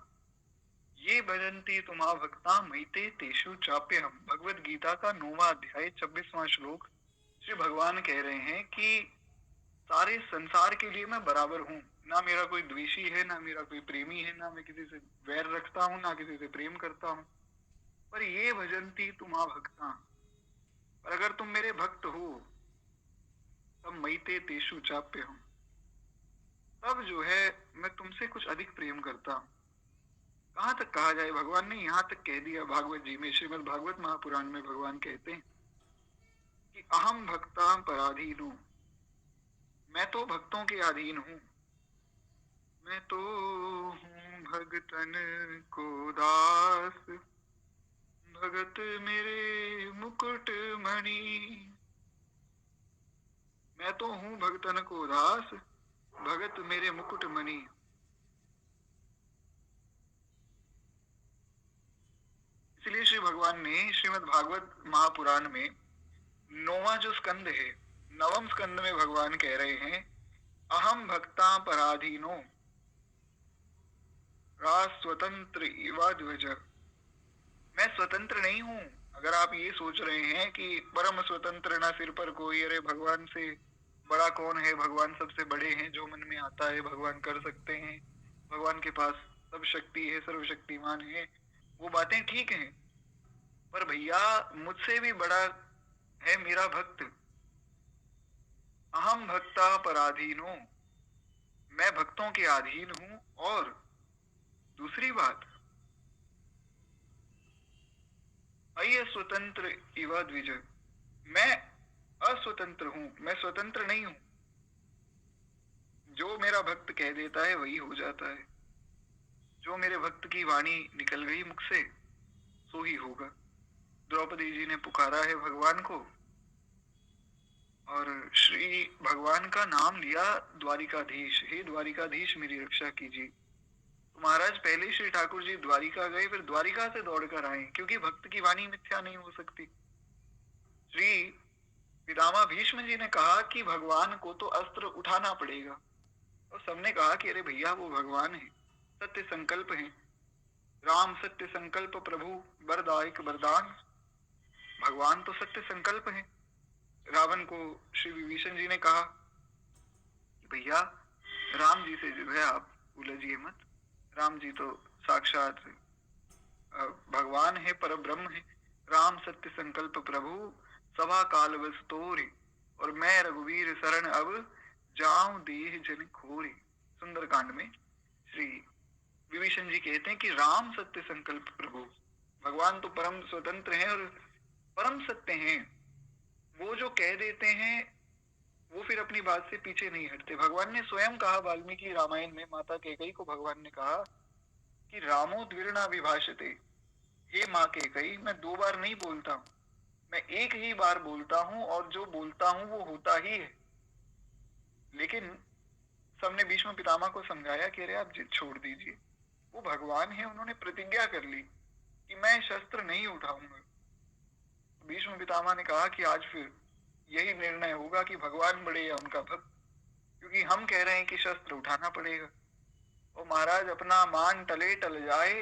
Speaker 1: ये भजंती तुमा भक्ता मईते तेषु चाप्य हम। भगवत गीता का 9वां अध्याय 26वां श्लोक, श्री भगवान कह रहे हैं कि सारे संसार के लिए मैं बराबर हूँ, ना मेरा कोई द्वेषी है, ना मेरा कोई प्रेमी है, ना मैं किसी से वैर रखता हूँ, ना किसी से प्रेम करता हूँ। पर ये भजंती तुमा भक्ता, पर अगर तुम मेरे भक्त हो तब मईते तेषु चाप्य हूँ, तब जो है मैं तुमसे कुछ अधिक प्रेम करता हूँ। कहाँ तक कहा जाए, भगवान ने यहाँ तक कह दिया भागवत जी में, श्रीमद् भागवत महापुराण में भगवान कहते हैं कि अहम भक्ता पराधीन हूँ, मैं तो भक्तों के अधीन हूँ, मैं तो हूँ भगतन को दास, भगत मेरे मुकुट मणि। मैं तो हूँ भगतन को दास, भगत मेरे मुकुट मणि। इसलिए श्री भगवान ने श्रीमद् भागवत महापुराण में 9वां जो स्कंद है, 9वें स्कंद में भगवान कह रहे हैं, अहम भक्ता पराधीनो रास स्वतंत्र इवा ध्वज। मैं स्वतंत्र नहीं हूं। अगर आप ये सोच रहे हैं कि परम स्वतंत्र ना सिर पर कोई, अरे भगवान से बड़ा कौन है, भगवान सबसे बड़े हैं, जो मन में आता है भगवान कर सकते हैं, भगवान के पास सब शक्ति है, सर्वशक्तिमान है, वो बातें ठीक हैं। पर भैया मुझसे भी बड़ा है मेरा भक्त। अहम भक्ता पराधीनो, मैं भक्तों के अधीन हूं। और दूसरी बात, अय स्वतंत्र इवा द्विज, मैं अस्वतंत्र हूं, मैं स्वतंत्र नहीं हूं। जो मेरा भक्त कह देता है वही हो जाता है, जो मेरे भक्त की वाणी निकल गई मुख से सो ही होगा। द्रौपदी जी ने पुकारा है भगवान को और श्री भगवान का नाम लिया, द्वारिकाधीश, हे द्वारिकाधीश मेरी रक्षा कीजिए। तो महाराज पहले श्री ठाकुर जी द्वारिका गए, फिर द्वारिका से दौड़कर आए, क्योंकि भक्त की वाणी मिथ्या नहीं हो सकती। श्री पितामह भीष्म जी ने कहा कि भगवान को तो अस्त्र उठाना पड़ेगा, और सबने कहा कि अरे भैया वो भगवान है, सत्य संकल्प है, राम सत्य संकल्प प्रभु वरदायक वरदान। भगवान तो सत्य संकल्प है। रावण को श्री विभीषण जी ने कहा कि भैया राम जी से जो है आप उलझिए मत। राम जी तो साक्षात भगवान है, पर ब्रह्म है। राम सत्य संकल्प प्रभु, सभा काल बस तोरी, और मैं रघुवीर शरण अब, जाऊं देह जन खोरी। सुंदरकांड में श्री विभीषण जी कहते हैं कि राम सत्य संकल्प प्रभु, भगवान तो परम स्वतंत्र हैं और परम सत्य हैं। वो जो कह देते हैं वो फिर अपनी बात से पीछे नहीं हटते। भगवान ने स्वयं कहा वाल्मीकि रामायण में, माता कैकेयी को भगवान ने कहा कि रामो द्विर्णा विभाषते, हे माँ कैकेयी, मैं दो बार नहीं बोलता हूँ, मैं एक ही बार बोलता हूँ, और जो बोलता हूँ वो होता ही है। लेकिन सबने भीष्म पितामह को समझाया कि अरे आप जिद छोड़ दीजिए, वो भगवान है, उन्होंने प्रतिज्ञा कर ली कि मैं शस्त्र नहीं उठाऊंगा। भीष्म पितामह ने कहा कि आज फिर यही निर्णय होगा कि भगवान बड़े या उनका भक्त, क्योंकि हम कह रहे हैं कि शस्त्र उठाना पड़ेगा। और महाराज अपना मान टले टल जाए,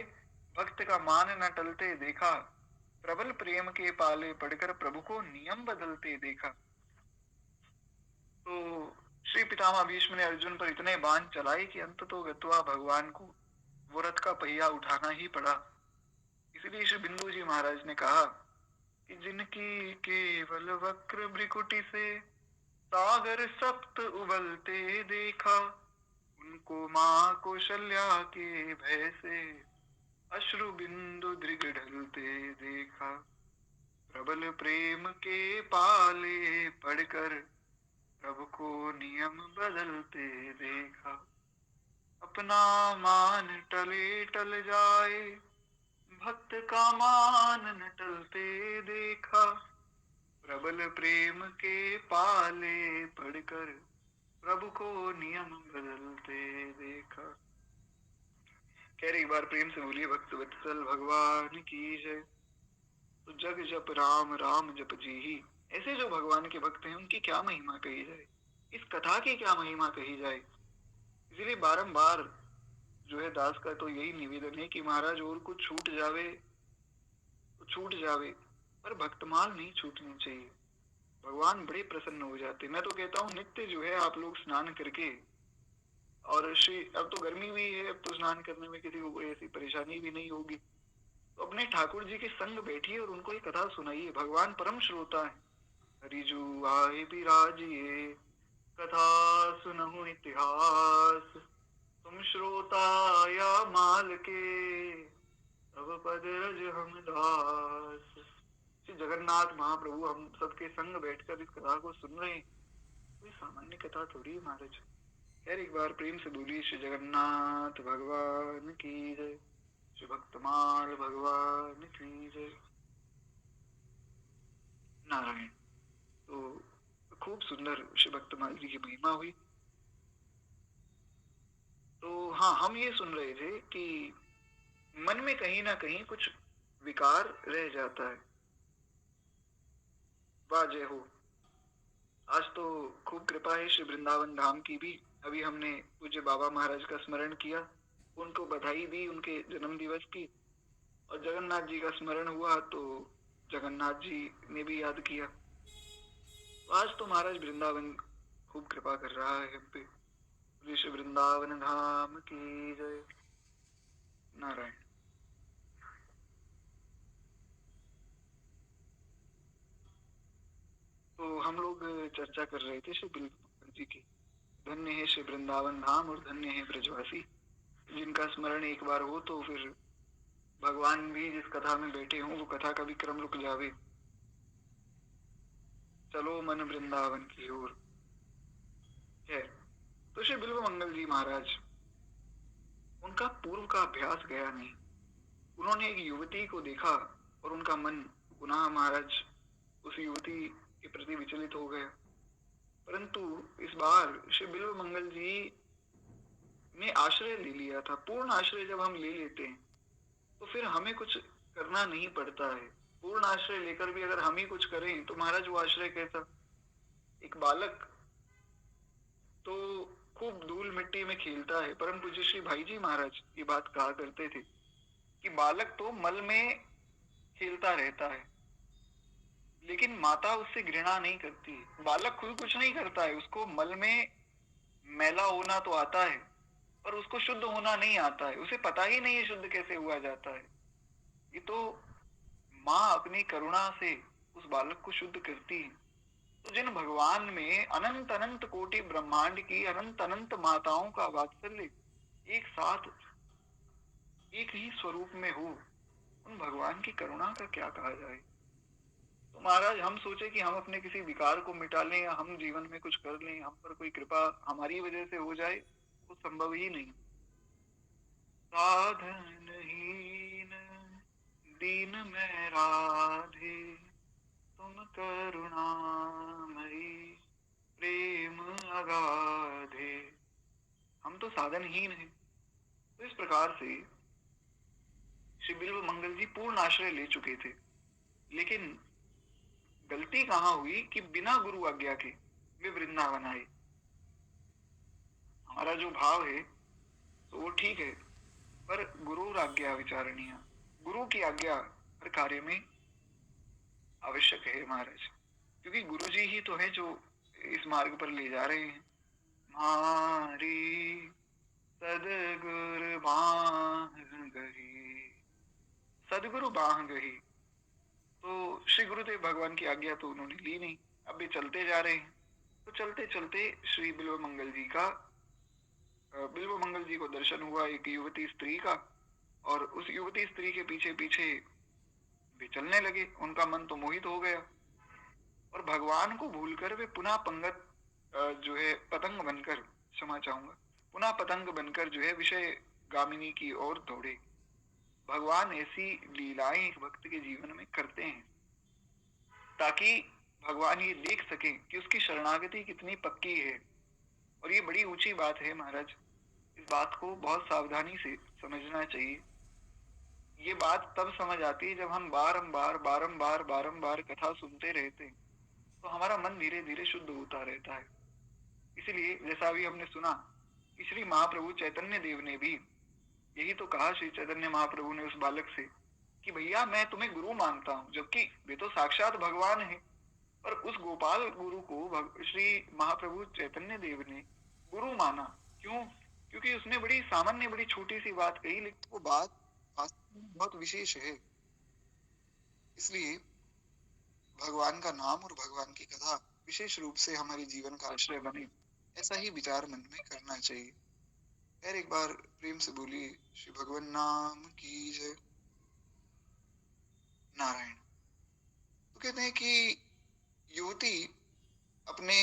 Speaker 1: भक्त का मान न टलते देखा, प्रबल प्रेम के पाले पढ़कर प्रभु को नियम बदलते देखा। तो श्री पितामह भीष्म ने अर्जुन पर इतने बाण चलाए कि अंततो गत्वा भगवान को वो रथ का पहिया उठाना ही पड़ा। इसलिए श्री बिंदु जी महाराज ने कहा कि जिनकी केवल वक्र भ्रिकुटी से सागर सप्त उबलते देखा, उनको माँ कौशल्या के भय से अश्रु बिंदु दृग ढलते देखा। प्रबल प्रेम के पाले पढ़कर प्रभु को नियम बदलते देखा। अपना मान टले टल जाए, भक्त का मान न टलते देखा, प्रबल प्रेम के पाले पढ़कर प्रभु को नियम बदलते देखा। कह रही, एक बार प्रेम से बोलिए, भक्त वत्सल भगवान की जय। तो जग जप राम राम जप जी ही। ऐसे जो भगवान के भक्त हैं उनकी क्या महिमा कही जाए, इस कथा की क्या महिमा कही जाए। इसलिए बारंबार जो है दास का तो यही निवेदन है कि महाराज और कुछ छूट जावे तो छूट जावे, पर भक्तमाल नहीं छूटनी चाहिए। भगवान बड़े प्रसन्न हो जाते। मैं तो कहता हूँ नित्य जो है आप लोग स्नान करके, और श्री अब तो गर्मी भी है, अब तो स्नान करने में किसी को कोई ऐसी परेशानी भी नहीं होगी, तो अपने ठाकुर जी के संग बैठिए और उनको ये कथा सुनाइए। भगवान परम श्रोता है। हरिजू आए बिराजिए, कथा सुनहु इतिहास, तुम श्रोता या माल के, तब पद रज हम दास। श्री जगन्नाथ महाप्रभु हम सबके संग बैठकर इस कथा को सुन रहे हैं। कोई सामान्य कथा थोड़ी है महाराज। यार एक बार प्रेम से बोलिए, श्री जगन्नाथ भगवान की जय, श्री भक्तमाल भगवान की जय। नारायण। तो खूब सुंदर श्री भक्तमाल जी की महिमा हुई। तो हाँ, हम ये सुन रहे थे कि मन में कहीं ना कहीं कुछ विकार रह जाता है। वाह जय हो। आज तो खूब कृपा है श्री वृंदावन धाम की भी। अभी हमने पूज्य बाबा महाराज का स्मरण किया, उनको बधाई दी उनके जन्म दिवस की, और जगन्नाथ जी का स्मरण हुआ तो जगन्नाथ जी ने भी याद किया। तो आज तो महाराज वृंदावन खूब कृपा कर रहा है हम पे। श्री वृंदावन धाम की जय। नारायण। तो हम लोग चर्चा कर रहे थे श्री बिल्कुल जी की। धन्य है श्री वृंदावन धाम और धन्य है ब्रजवासी, जिनका स्मरण एक बार हो तो फिर भगवान भी जिस कथा में बैठे हों वो कथा का भी क्रम रुक जावे। चलो मन वृंदावन की ओर है। तो श्री बिल्व मंगल जी महाराज, उनका पूर्व का अभ्यास गया नहीं। उन्होंने एक युवती को देखा और उनका मन पुनः महाराज उस युवती के प्रति विचलित हो गया। परंतु इस बार श्री बिल्व मंगल जी ने आश्रय ले लिया था। पूर्ण आश्रय जब हम ले लेते हैं तो फिर हमें कुछ करना नहीं पड़ता है। पूर्ण आश्रय लेकर भी अगर हम ही कुछ करें तो महाराज वो आश्रय कैसा। एक बालक तो खूब धूल मिट्टी में खेलता है। परम पूज्य श्री भाई जी महाराज ये बात कहा करते थे कि बालक तो मल में खेलता रहता है, लेकिन माता उससे घृणा नहीं करती। बालक खुद कुछ नहीं करता है, उसको मल में मैला होना तो आता है, पर उसको शुद्ध होना नहीं आता है, उसे पता ही नहीं है शुद्ध कैसे हुआ जाता है। ये तो माँ अपनी करुणा से उस बालक को शुद्ध करती है। तो जिन भगवान में अनंत अनंत कोटि ब्रह्मांड की अनंत अनंत माताओं का वात्सल्य एक साथ एक ही स्वरूप में हो, उन भगवान की करुणा का क्या कहा जाए। तो महाराज हम सोचे कि हम अपने किसी विकार को मिटा लें या हम जीवन में कुछ कर लें, हम पर कोई कृपा हमारी वजह से हो जाए, वो संभव ही नहीं। साधनहीन दीन मैं राधे, तुम करुणामयी प्रेम अगाधे। हम तो साधनहीन हैं। तो इस प्रकार से श्री बिल्व मंगल जी पूर्ण आश्रय ले चुके थे, लेकिन गलती कहाँ हुई कि बिना गुरु आज्ञा के वे वृंदावन आए। हमारा जो भाव है तो वो ठीक है, पर गुरु आज्ञा विचारणीय, गुरु की आज्ञा हर कार्य में आवश्यक है महाराज, क्योंकि गुरु जी ही तो है जो इस मार्ग पर ले जा रहे हैं। मारी सदगुरु बाह गही, सदगुरु बाह गही। तो श्री गुरुदेव भगवान की आज्ञा तो उन्होंने ली नहीं, अब भी चलते जा रहे हैं। तो चलते चलते श्री बिल्व मंगल जी का बिल्व मंगल जी को दर्शन हुआ एक युवती स्त्री का, और उस युवती स्त्री के पीछे पीछे वे चलने लगे। उनका मन तो मोहित हो गया, और भगवान को भूलकर वे पुनः पंगत जो है पतंग बनकर, क्षमा चाहूंगा, पुनः पतंग बनकर जो है विषय गामिनी की ओर दौड़े। भगवान ऐसी लीलाएं भक्त के जीवन में करते हैं ताकि भगवान ये देख सके कि उसकी शरणागति कितनी पक्की है। और ये बड़ी ऊंची बात है महाराज, इस बात को बहुत सावधानी से समझना चाहिए। ये बात तब समझ आती है जब हम बारंबार बारंबार बारंबार कथा सुनते रहते हैं, तो हमारा मन धीरे धीरे शुद्ध होता रहता है। इसलिए जैसा अभी हमने सुना कि श्री महाप्रभु चैतन्य देव ने भी यही तो कहा, श्री चैतन्य महाप्रभु ने उस बालक से कि भैया मैं तुम्हें गुरु मानता हूँ, जबकि वे तो साक्षात भगवान है। पर उस गोपाल गुरु को श्री महाप्रभु चैतन्य देव ने गुरु माना। क्यों? क्योंकि उसने बड़ी सामान्य बड़ी छोटी सी बात कही, लेकिन वो बात वास्तव में बहुत विशेष है। इसलिए भगवान का नाम और भगवान की कथा विशेष रूप से हमारे जीवन का आश्रय बने, ऐसा ही विचार मन में करना चाहिए। यार एक बार प्रेम से बोलिए श्री भगवान नाम की जय। नारायण। तो कहते हैं कि युवती अपने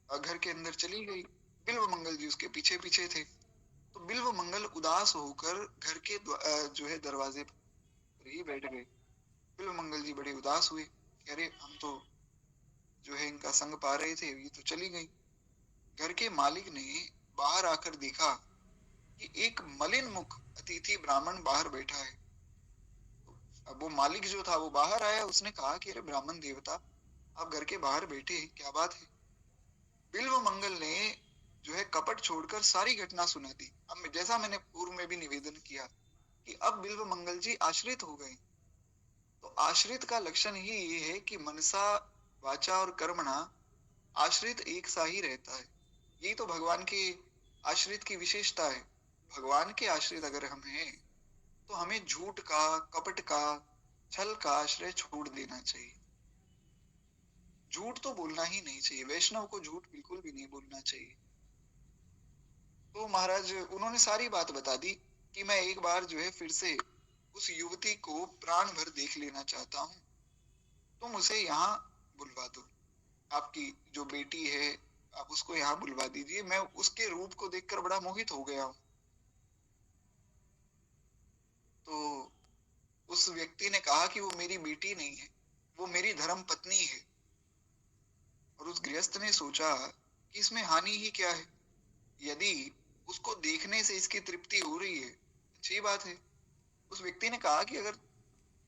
Speaker 1: घर के अंदर चली गई, बिल्व मंगल जी उसके पीछे पीछे थे। तो बिल्व मंगल उदास होकर घर के जो है दरवाजे पर ही बैठ गए। बिल्व मंगल जी बड़े उदास हुए, अरे हम तो जो है इनका संग पा रहे थे, ये तो चली गई। घर के मालिक ने बाहर आकर देखा कि एक मलिन मुख अतिथि ब्राह्मण बाहर बैठा है। अब वो मालिक जो था वो बाहर आया, उसने कहा कि अरे ब्राह्मण देवता आप घर के बाहर बैठे, क्या बात है? बिल्व मंगल ने जो है कपट छोड़कर सारी घटना सुना दी। अब जैसा मैंने पूर्व में भी निवेदन किया कि अब बिल्व मंगल जी आश्रित हो गए। तो आश्रित का लक्षण ही ये है कि मनसा वाचा और कर्मणा आश्रित एक सा ही रहता है। यही तो भगवान के आश्रित की विशेषता है। भगवान के आश्रित अगर हम हैं तो हमें झूठ का, कपट का, छल का आश्रय छोड़ देना चाहिए। झूठ तो बोलना ही नहीं चाहिए, वैष्णव को झूठ बिल्कुल भी नहीं बोलना चाहिए। तो महाराज उन्होंने सारी बात बता दी कि मैं एक बार जो है फिर से उस युवती को प्राण भर देख लेना चाहता हूँ, तुम उसे यहाँ बुलवा दो। आपकी जो बेटी है आप उसको यहाँ बुलवा दीजिए, मैं उसके रूप को देखकर बड़ा मोहित हो गया हूँ। तो उस व्यक्ति ने कहा कि वो मेरी बेटी नहीं है, वो मेरी धर्म पत्नी है। और उस गृहस्थ ने सोचा कि इसमें हानि ही क्या है, यदि उसको देखने से इसकी तृप्ति हो रही है अच्छी बात है। उस व्यक्ति ने कहा कि अगर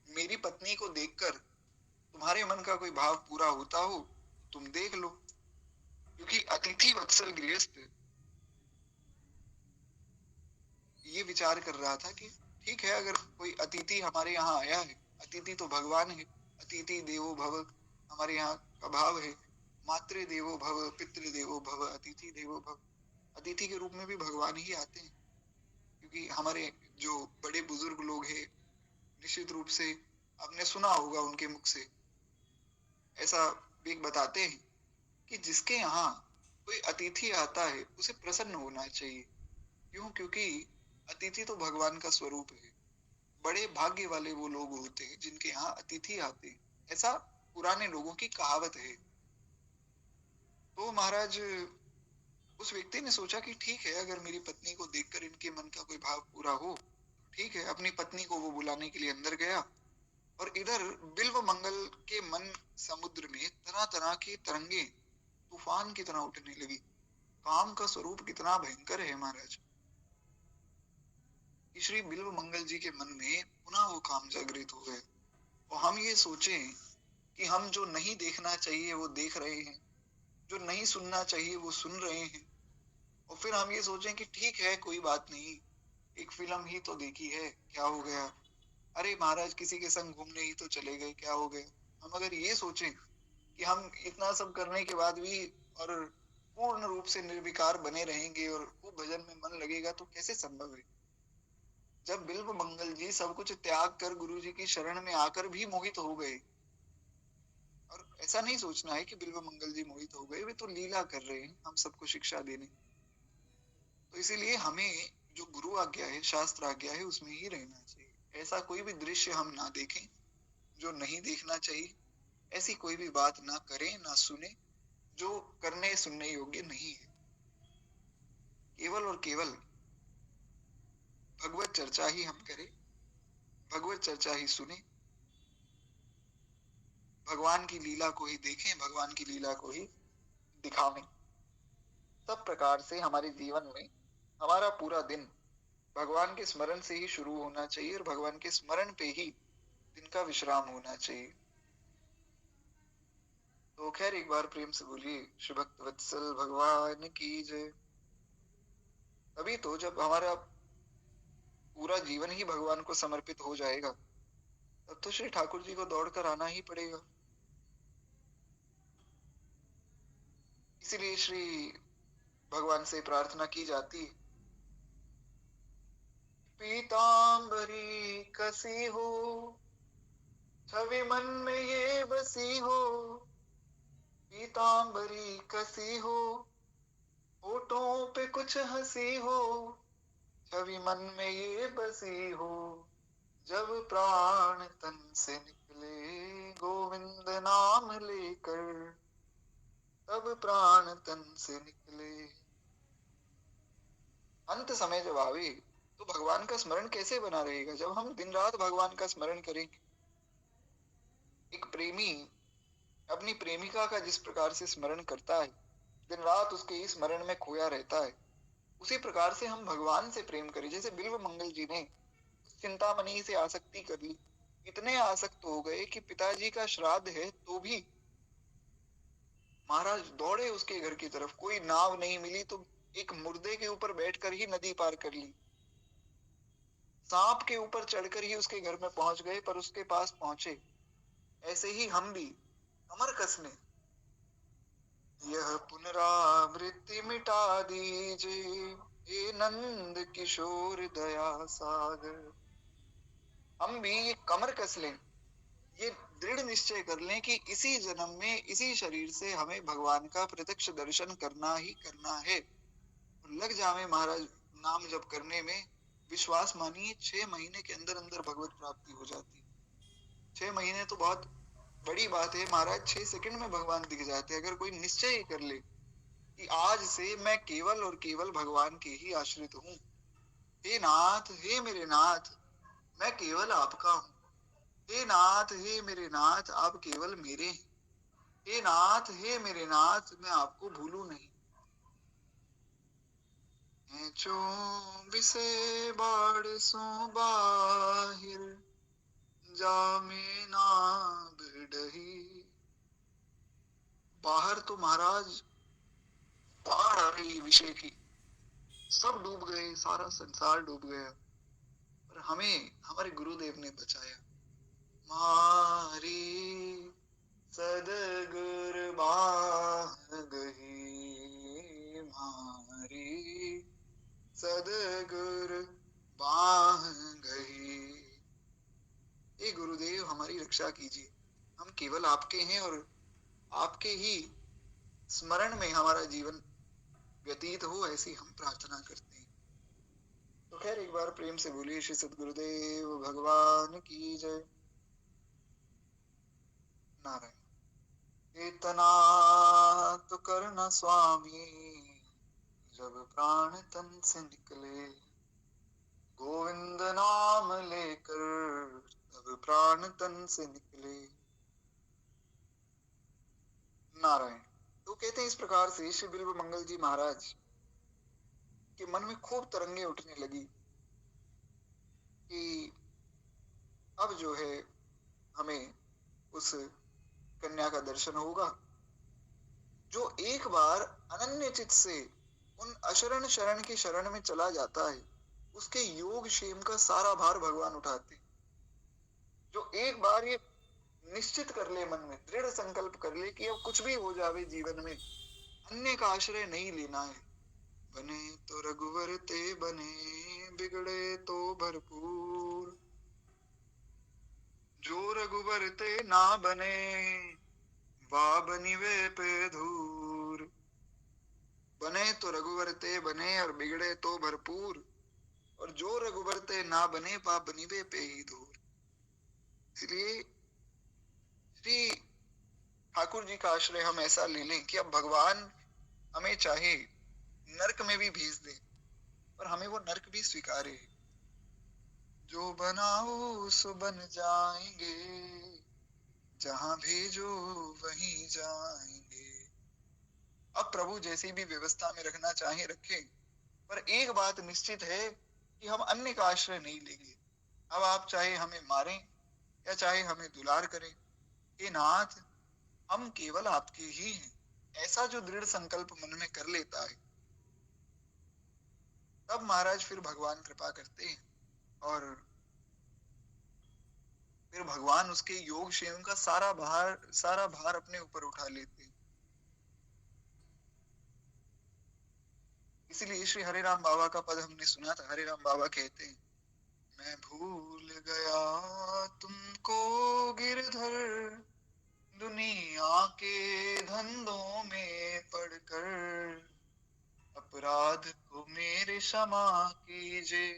Speaker 1: मेरी पत्नी को देखकर तुम्हारे मन का कोई भाव पूरा होता हो तुम देख लो। क्योंकि अतिथि वत्सल गृहस्थ ये विचार कर रहा था कि ठीक है, अगर कोई अतिथि हमारे यहाँ आया है, अतिथि तो भगवान है, अतिथि देवो भव हमारे यहाँ का भाव है, मातृ देवो भव, पितृ देवो भव, अतिथि देवो भव। अतिथि के रूप में भी भगवान ही आते हैं, क्योंकि हमारे जो बड़े बुजुर्ग लोग हैं, निश्चित रूप से आपने सुना होगा उनके मुख से, ऐसा भी बताते हैं कि जिसके यहाँ कोई अतिथि आता है उसे प्रसन्न होना चाहिए। क्यों? क्योंकि अतिथि तो भगवान का स्वरूप है। बड़े भाग्य वाले वो लोग होते हैं जिनके यहाँ अतिथि आते हैं, ऐसा पुराने लोगों की कहावत है। तो महाराज, उस व्यक्ति ने सोचा कि ठीक है, अगर मेरी पत्नी को देखकर इनके मन का कोई भाव पूरा हो, ठीक है। अपनी पत्नी को वो बुलाने के लिए अंदर गया, और इधर बिल्व मंगल के मन समुद्र में तरह तरह की तरंगे तूफान की तरह उठने लगी। काम का स्वरूप कितना भयंकर है महाराज, कि श्री बिल्व मंगल जी के मन में पुनः वो काम जागृत हो गए। और हम ये सोचें कि हम जो नहीं देखना चाहिए वो देख रहे हैं, जो नहीं सुनना चाहिए वो सुन रहे हैं, और फिर हम ये सोचें कि ठीक है, कोई बात नहीं, एक फिल्म ही तो देखी है, क्या हो गया, अरे महाराज किसी के संग घूमने ही तो चले गए, क्या हो गया। हम अगर ये सोचें कि हम इतना सब करने के बाद भी और पूर्ण रूप से निर्विकार बने रहेंगे और खूब भजन में मन लगेगा, तो कैसे संभव है। जब बिल्व मंगल जी सब कुछ त्याग कर गुरु जी की शरण में आकर भी मोहित हो गए, और ऐसा नहीं सोचना है कि बिल्व मंगल जी मोहित हो गए, वे तो लीला कर रहे हैं हम सबको शिक्षा देने। तो इसीलिए हमें जो गुरु आज्ञा है, शास्त्र आज्ञा है, उसमें ही रहना चाहिए। ऐसा कोई भी दृश्य हम ना देखें जो नहीं देखना चाहिए, ऐसी कोई भी बात ना करें ना सुने जो करने सुनने योग्य नहीं है। केवल और केवल भगवत चर्चा ही हम करें, भगवत चर्चा ही सुने, भगवान की लीला को ही देखें, भगवान की लीला को ही दिखावें। सब प्रकार से हमारे जीवन में हमारा पूरा दिन भगवान के स्मरण से ही शुरू होना चाहिए, और भगवान के स्मरण पे ही दिन का विश्राम होना चाहिए। तो खैर, एक बार प्रेम से बोलिए श्री भक्त वत्सल भगवान की जय। अभी तो जब हमारा पूरा जीवन ही भगवान को समर्पित हो जाएगा, तब तो श्री ठाकुर जी को दौड़कर आना ही पड़ेगा। इसीलिए श्री भगवान से प्रार्थना की जाती है, पीतांबरी कसी हो, छवि मन में ये बसी हो, पीतांबरी कसी हो, होठों पे कुछ हंसी हो, छवि मन में ये बसी हो, जब प्राण तन से निकले गोविंद नाम लेकर, तब प्राण तन से निकले। अंत समय जब आवे तो भगवान का स्मरण कैसे बना रहेगा, जब हम दिन रात भगवान का स्मरण करेंगे। एक प्रेमी अपनी प्रेमिका का जिस प्रकार से स्मरण करता है, दिन रात उसके ही स्मरण में खोया रहता है, उसी प्रकार से हम भगवान से प्रेम करें। जैसे बिल्व मंगल जी ने चिंतामणि से आसक्ति कर ली, इतने आसक्त हो गए कि पिताजी का श्राद्ध है तो भी महाराज दौड़े उसके घर की तरफ। कोई नाव नहीं मिली तो एक मुर्दे के ऊपर बैठकर ही नदी पार कर ली, सांप के ऊपर चढ़कर ही उसके घर में पहुंच गए, पर उसके पास पहुंचे। ऐसे ही हम भी कमर कसने, यह पुनरावृत्ति मिटा दीजिए हे नंद किशोर दया सागर। हम भी ये कमर कस लें, ये दृढ़ निश्चय कर लें कि इसी जन्म में इसी शरीर से हमें भगवान का प्रत्यक्ष दर्शन करना ही करना है। लग जावे महाराज नाम जप करने में, विश्वास मानिए 6 महीने के अंदर अंदर भगवत प्राप्ति हो जाती। 6 महीने तो बहुत बड़ी बात है महाराज, 6 सेकंड में भगवान दिख जाते हैं। अगर कोई निश्चय कर ले कि आज से मैं केवल और केवल भगवान के ही आश्रित हूँ, हे नाथ, हे मेरे नाथ, मैं केवल आपका हूँ। हे नाथ, हे मेरे नाथ, आप केवल मेरे हैं। हे नाथ, हे मेरे नाथ, मैं आपको भूलू नहीं। चौबीसे बाड़ सो बाहिर, जामे ना बिडही। बाहर तो महाराज बाढ़ आ रही विषय की, सब डूब गए, सारा संसार डूब गया, पर हमें हमारे गुरुदेव ने बचाया। मारी सदगुर बाह गही, मारी सदगुरु बाह गही। हे गुरुदेव हमारी रक्षा कीजिए, हम केवल आपके हैं और आपके ही स्मरण में हमारा जीवन व्यतीत हो, ऐसी हम प्रार्थना करते हैं। तो खैर एक बार प्रेम से बोलिए श्री सदगुरुदेव भगवान की जय। नारायण। इतना तो करना स्वामी जब प्राण तन से निकले, गोविंद नाम लेकर तब प्राण तन से निकले। नारायण। तो कहते हैं इस प्रकार से श्री बिल्व मंगल जी महाराज के मन में खूब तरंगे उठने लगी कि अब जो है हमें उस कन्या का दर्शन होगा जो एक बार अनन्य चित से उन अशरण शरण की शरण में चला जाता है। उसके योग क्षेम का सारा भार भगवान उठाते। जो एक बार ये निश्चित कर ले, मन में दृढ़ संकल्प कर ले कि अब कुछ भी हो जावे जीवन में अन्य का आश्रय नहीं लेना है। बने तो रघुवर ते बने, बिगड़े तो भरपूर। जो रघुवर ते ना बने, वा बनिवे पे धूर। बने तो रघुवर ते बने और बिगड़े तो भरपूर, और जो रघुवर ते ना बने वा बनिवे पे ही दूर। इसलिए श्री ठाकुर जी का आश्रय हम ऐसा ले लें कि अब भगवान हमें चाहे नरक में भी भेज दे पर हमें वो नरक भी स्वीकार्य है। जो बनाओ सो बन जाएंगे, जहां भेजो वहीं जाएंगे। अब प्रभु जैसी भी व्यवस्था में रखना चाहे रखें, पर एक बात निश्चित है कि हम अन्य का आश्रय नहीं लेंगे। अब आप चाहे हमें मारें या चाहे हमें दुलार करें, हे नाथ हम केवल आपके ही हैं। ऐसा जो दृढ़ संकल्प मन में कर लेता है, तब महाराज फिर भगवान कृपा करते हैं और फिर भगवान उसके योग क्षेम का सारा भार अपने ऊपर उठा लेते हैं। इसीलिए श्री हरे राम बाबा का पद हमने सुना था। हरे राम बाबा कहते हैं, मैं भूल गया तुमको गिरधर, दुनिया के धंधों में पड़कर, अपराध को मेरे क्षमा कीजिए,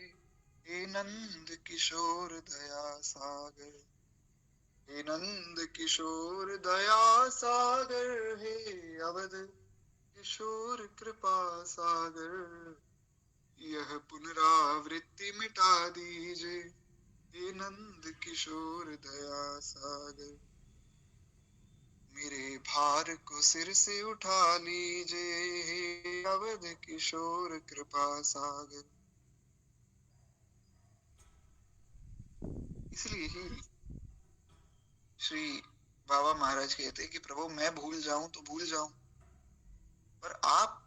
Speaker 1: हे नंद किशोर दया सागर। हे नंद किशोर दया सागर, हे अवध किशोर कृपा सागर, यह पुनरावृत्ति मिटा दीजिए, हे नंद किशोर दया सागर। मेरे भार को सिर से उठा लीजिए, हे अवध किशोर कृपा सागर। इसलिए ही श्री बाबा महाराज कहते हैं कि प्रभु मैं भूल जाऊं तो भूल जाऊं, पर आप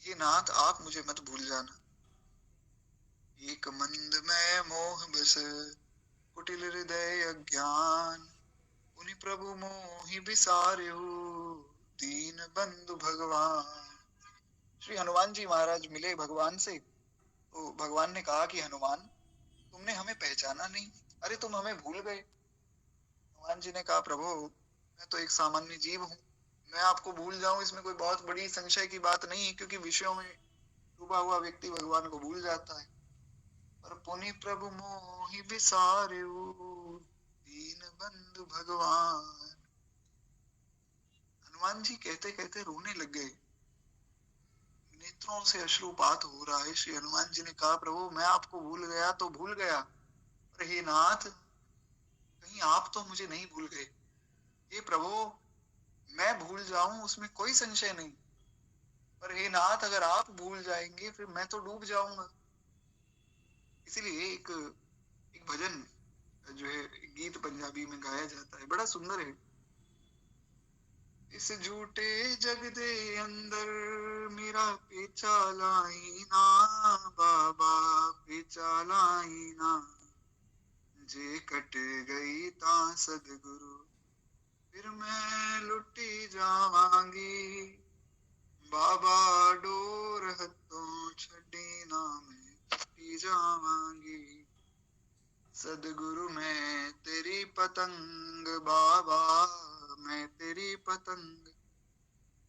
Speaker 1: ये नाथ आप मुझे मत भूल जाना। एक मंद में मोह बस, कुटिल हृदय अज्ञान, उन्हीं प्रभु मोहि बिसार्यो, दीन बंधु भगवान। श्री हनुमान जी महाराज मिले भगवान से, तो भगवान ने कहा कि हनुमान तुमने हमें पहचाना नहीं, अरे तुम हमें भूल गए। हनुमान जी ने कहा प्रभु मैं तो एक सामान्य जीव हूँ, मैं आपको भूल जाऊं इसमें कोई बहुत बड़ी संशय की बात नहीं है, क्योंकि विषयों में डूबा हुआ व्यक्ति भगवान को भूल जाता है। पर पुनि प्रभु मोहि बिसार्यो, दीन बंधु भगवान। हनुमान जी कहते कहते रोने लग गए, नेत्रों से अश्रुपात हो रहा है। श्री हनुमान जी ने कहा प्रभु मैं आपको भूल गया तो भूल गया, पर हे नाथ कहीं आप तो मुझे नहीं भूल गए। हे प्रभु मैं भूल जाऊं उसमें कोई संशय नहीं, पर हे नाथ अगर आप भूल जाएंगे फिर मैं तो डूब जाऊंगा। इसीलिए एक भजन जो है गीत पंजाबी में गाया जाता है, बड़ा सुंदर है। इस झूठे जग दे अंदर मेरा पेचा लाई ना, बाबा पेचा लाई ना, जे कट गई ता सदगुरु फिर मैं लुटी जावांगी, बाबा डोर हथों छड़ी ना मैं कटी जावांगी, सदगुरु मैं तेरी पतंग बाबा, मैं तेरी पतंग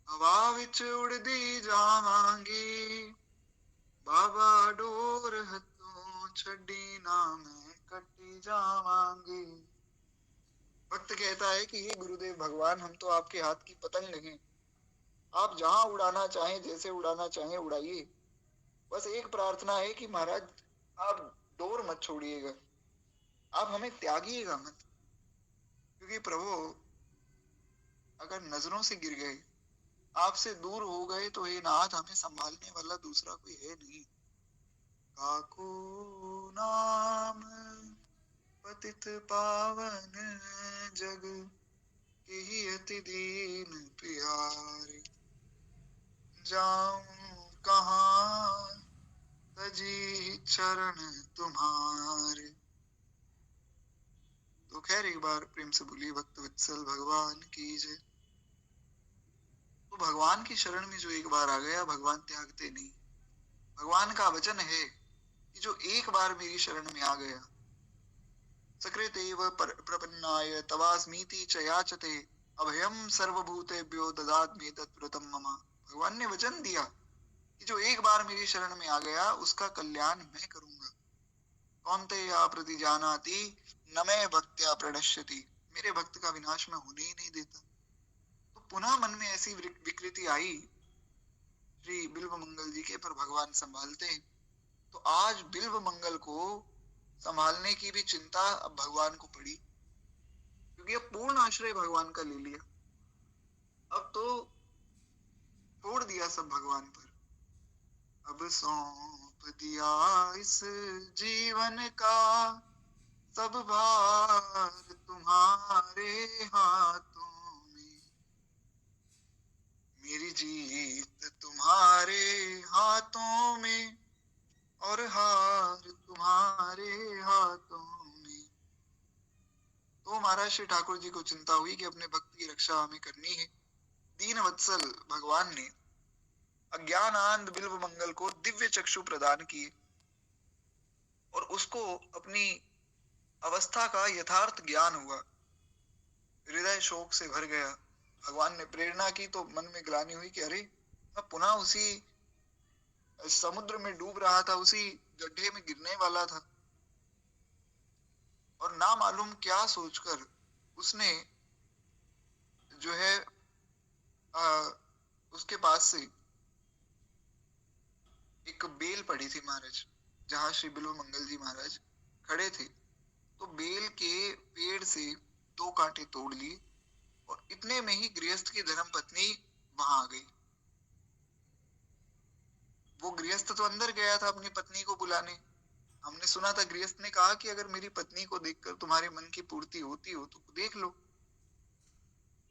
Speaker 1: हवा विच उड़दी जावांगी, बाबा डोर हथों छड़ी ना मैं कटी जावांगी। भक्त कहता है कि हे गुरुदेव भगवान, हम तो आपके हाथ की पतंग हैं, आप जहां उड़ाना चाहें, जैसे उड़ाना चाहें उड़ाइए, बस एक प्रार्थना है कि महाराज आप डोर मत छोड़िएगा, आप हमें त्यागिएगा मत, क्योंकि प्रभु अगर नजरों से गिर गए, आपसे दूर हो गए, तो हे नाथ हमें संभालने वाला दूसरा कोई है नहीं। काको नाम पतित पावन जग, यही अति दीन प्यारे, जाऊं कहाँ तजी चरण तुम्हारे। तो खैर एक बार प्रेम से बोलिए भक्त वत्सल भगवान की जय। तो भगवान की शरण में जो एक बार आ गया, भगवान त्यागते नहीं। भगवान का वचन है कि जो एक बार मेरी शरण में आ गया, सकृतेव प्रपन्नाय तवास्मीति च याचते, अभयम सर्वभूतेभ्यो ददामि तत्प्रतम मम। भगवान ने वचन दिया कि जो एक बार मेरी शरण में आ गया, उसका कल्याण मैं करूंगा। कौन्तेय प्रति जानाति न मैं भक्त्या प्रणश्यति, मेरे भक्त का विनाश मैं होने ही नहीं देता। तो पुनः मन में ऐसी विकृति आई श्री बिल्व मंगल जी के, पर भगवान संभालते हैं। तो आज बिल्व मंगल को संभालने की भी चिंता अब भगवान को पड़ी, क्योंकि अब पूर्ण आश्रय भगवान का ले लिया। अब तो छोड़ दिया सब भगवान पर, अब सौंप दिया इस जीवन का सब भार तुम्हारे हाथों में, मेरी जीत तुम्हारे हाथों में और हार तुम्हारे हाथों में। तो महाराज श्री ठाकुर जी को चिंता हुई कि अपने भक्त की रक्षा हमें करनी है। दीन वत्सल भगवान ने अज्ञानांध बिल्व मंगल को दिव्य चक्षु प्रदान किए और उसको अपनी अवस्था का यथार्थ ज्ञान हुआ। हृदय शोक से भर गया। भगवान ने प्रेरणा की तो मन में ग्लानि हुई कि अरे मैं पुनः उसी समुद्र में डूब रहा था, उसी गड्ढे में गिरने वाला था। और ना मालूम क्या सोचकर उसने जो है उसके पास से एक बेल पड़ी थी महाराज, जहां श्री बिल्व मंगल जी महाराज खड़े थे। तो बेल के पेड़ से 2 कांटे तोड़ लिए और इतने में ही गृहस्थ की धर्म पत्नी वहां आ गई। वो गृहस्थ तो अंदर गया था अपनी पत्नी को बुलाने। हमने सुना था गृहस्थ ने कहा कि अगर मेरी पत्नी को देखकर तुम्हारे मन की पूर्ति होती हो तो देख लो।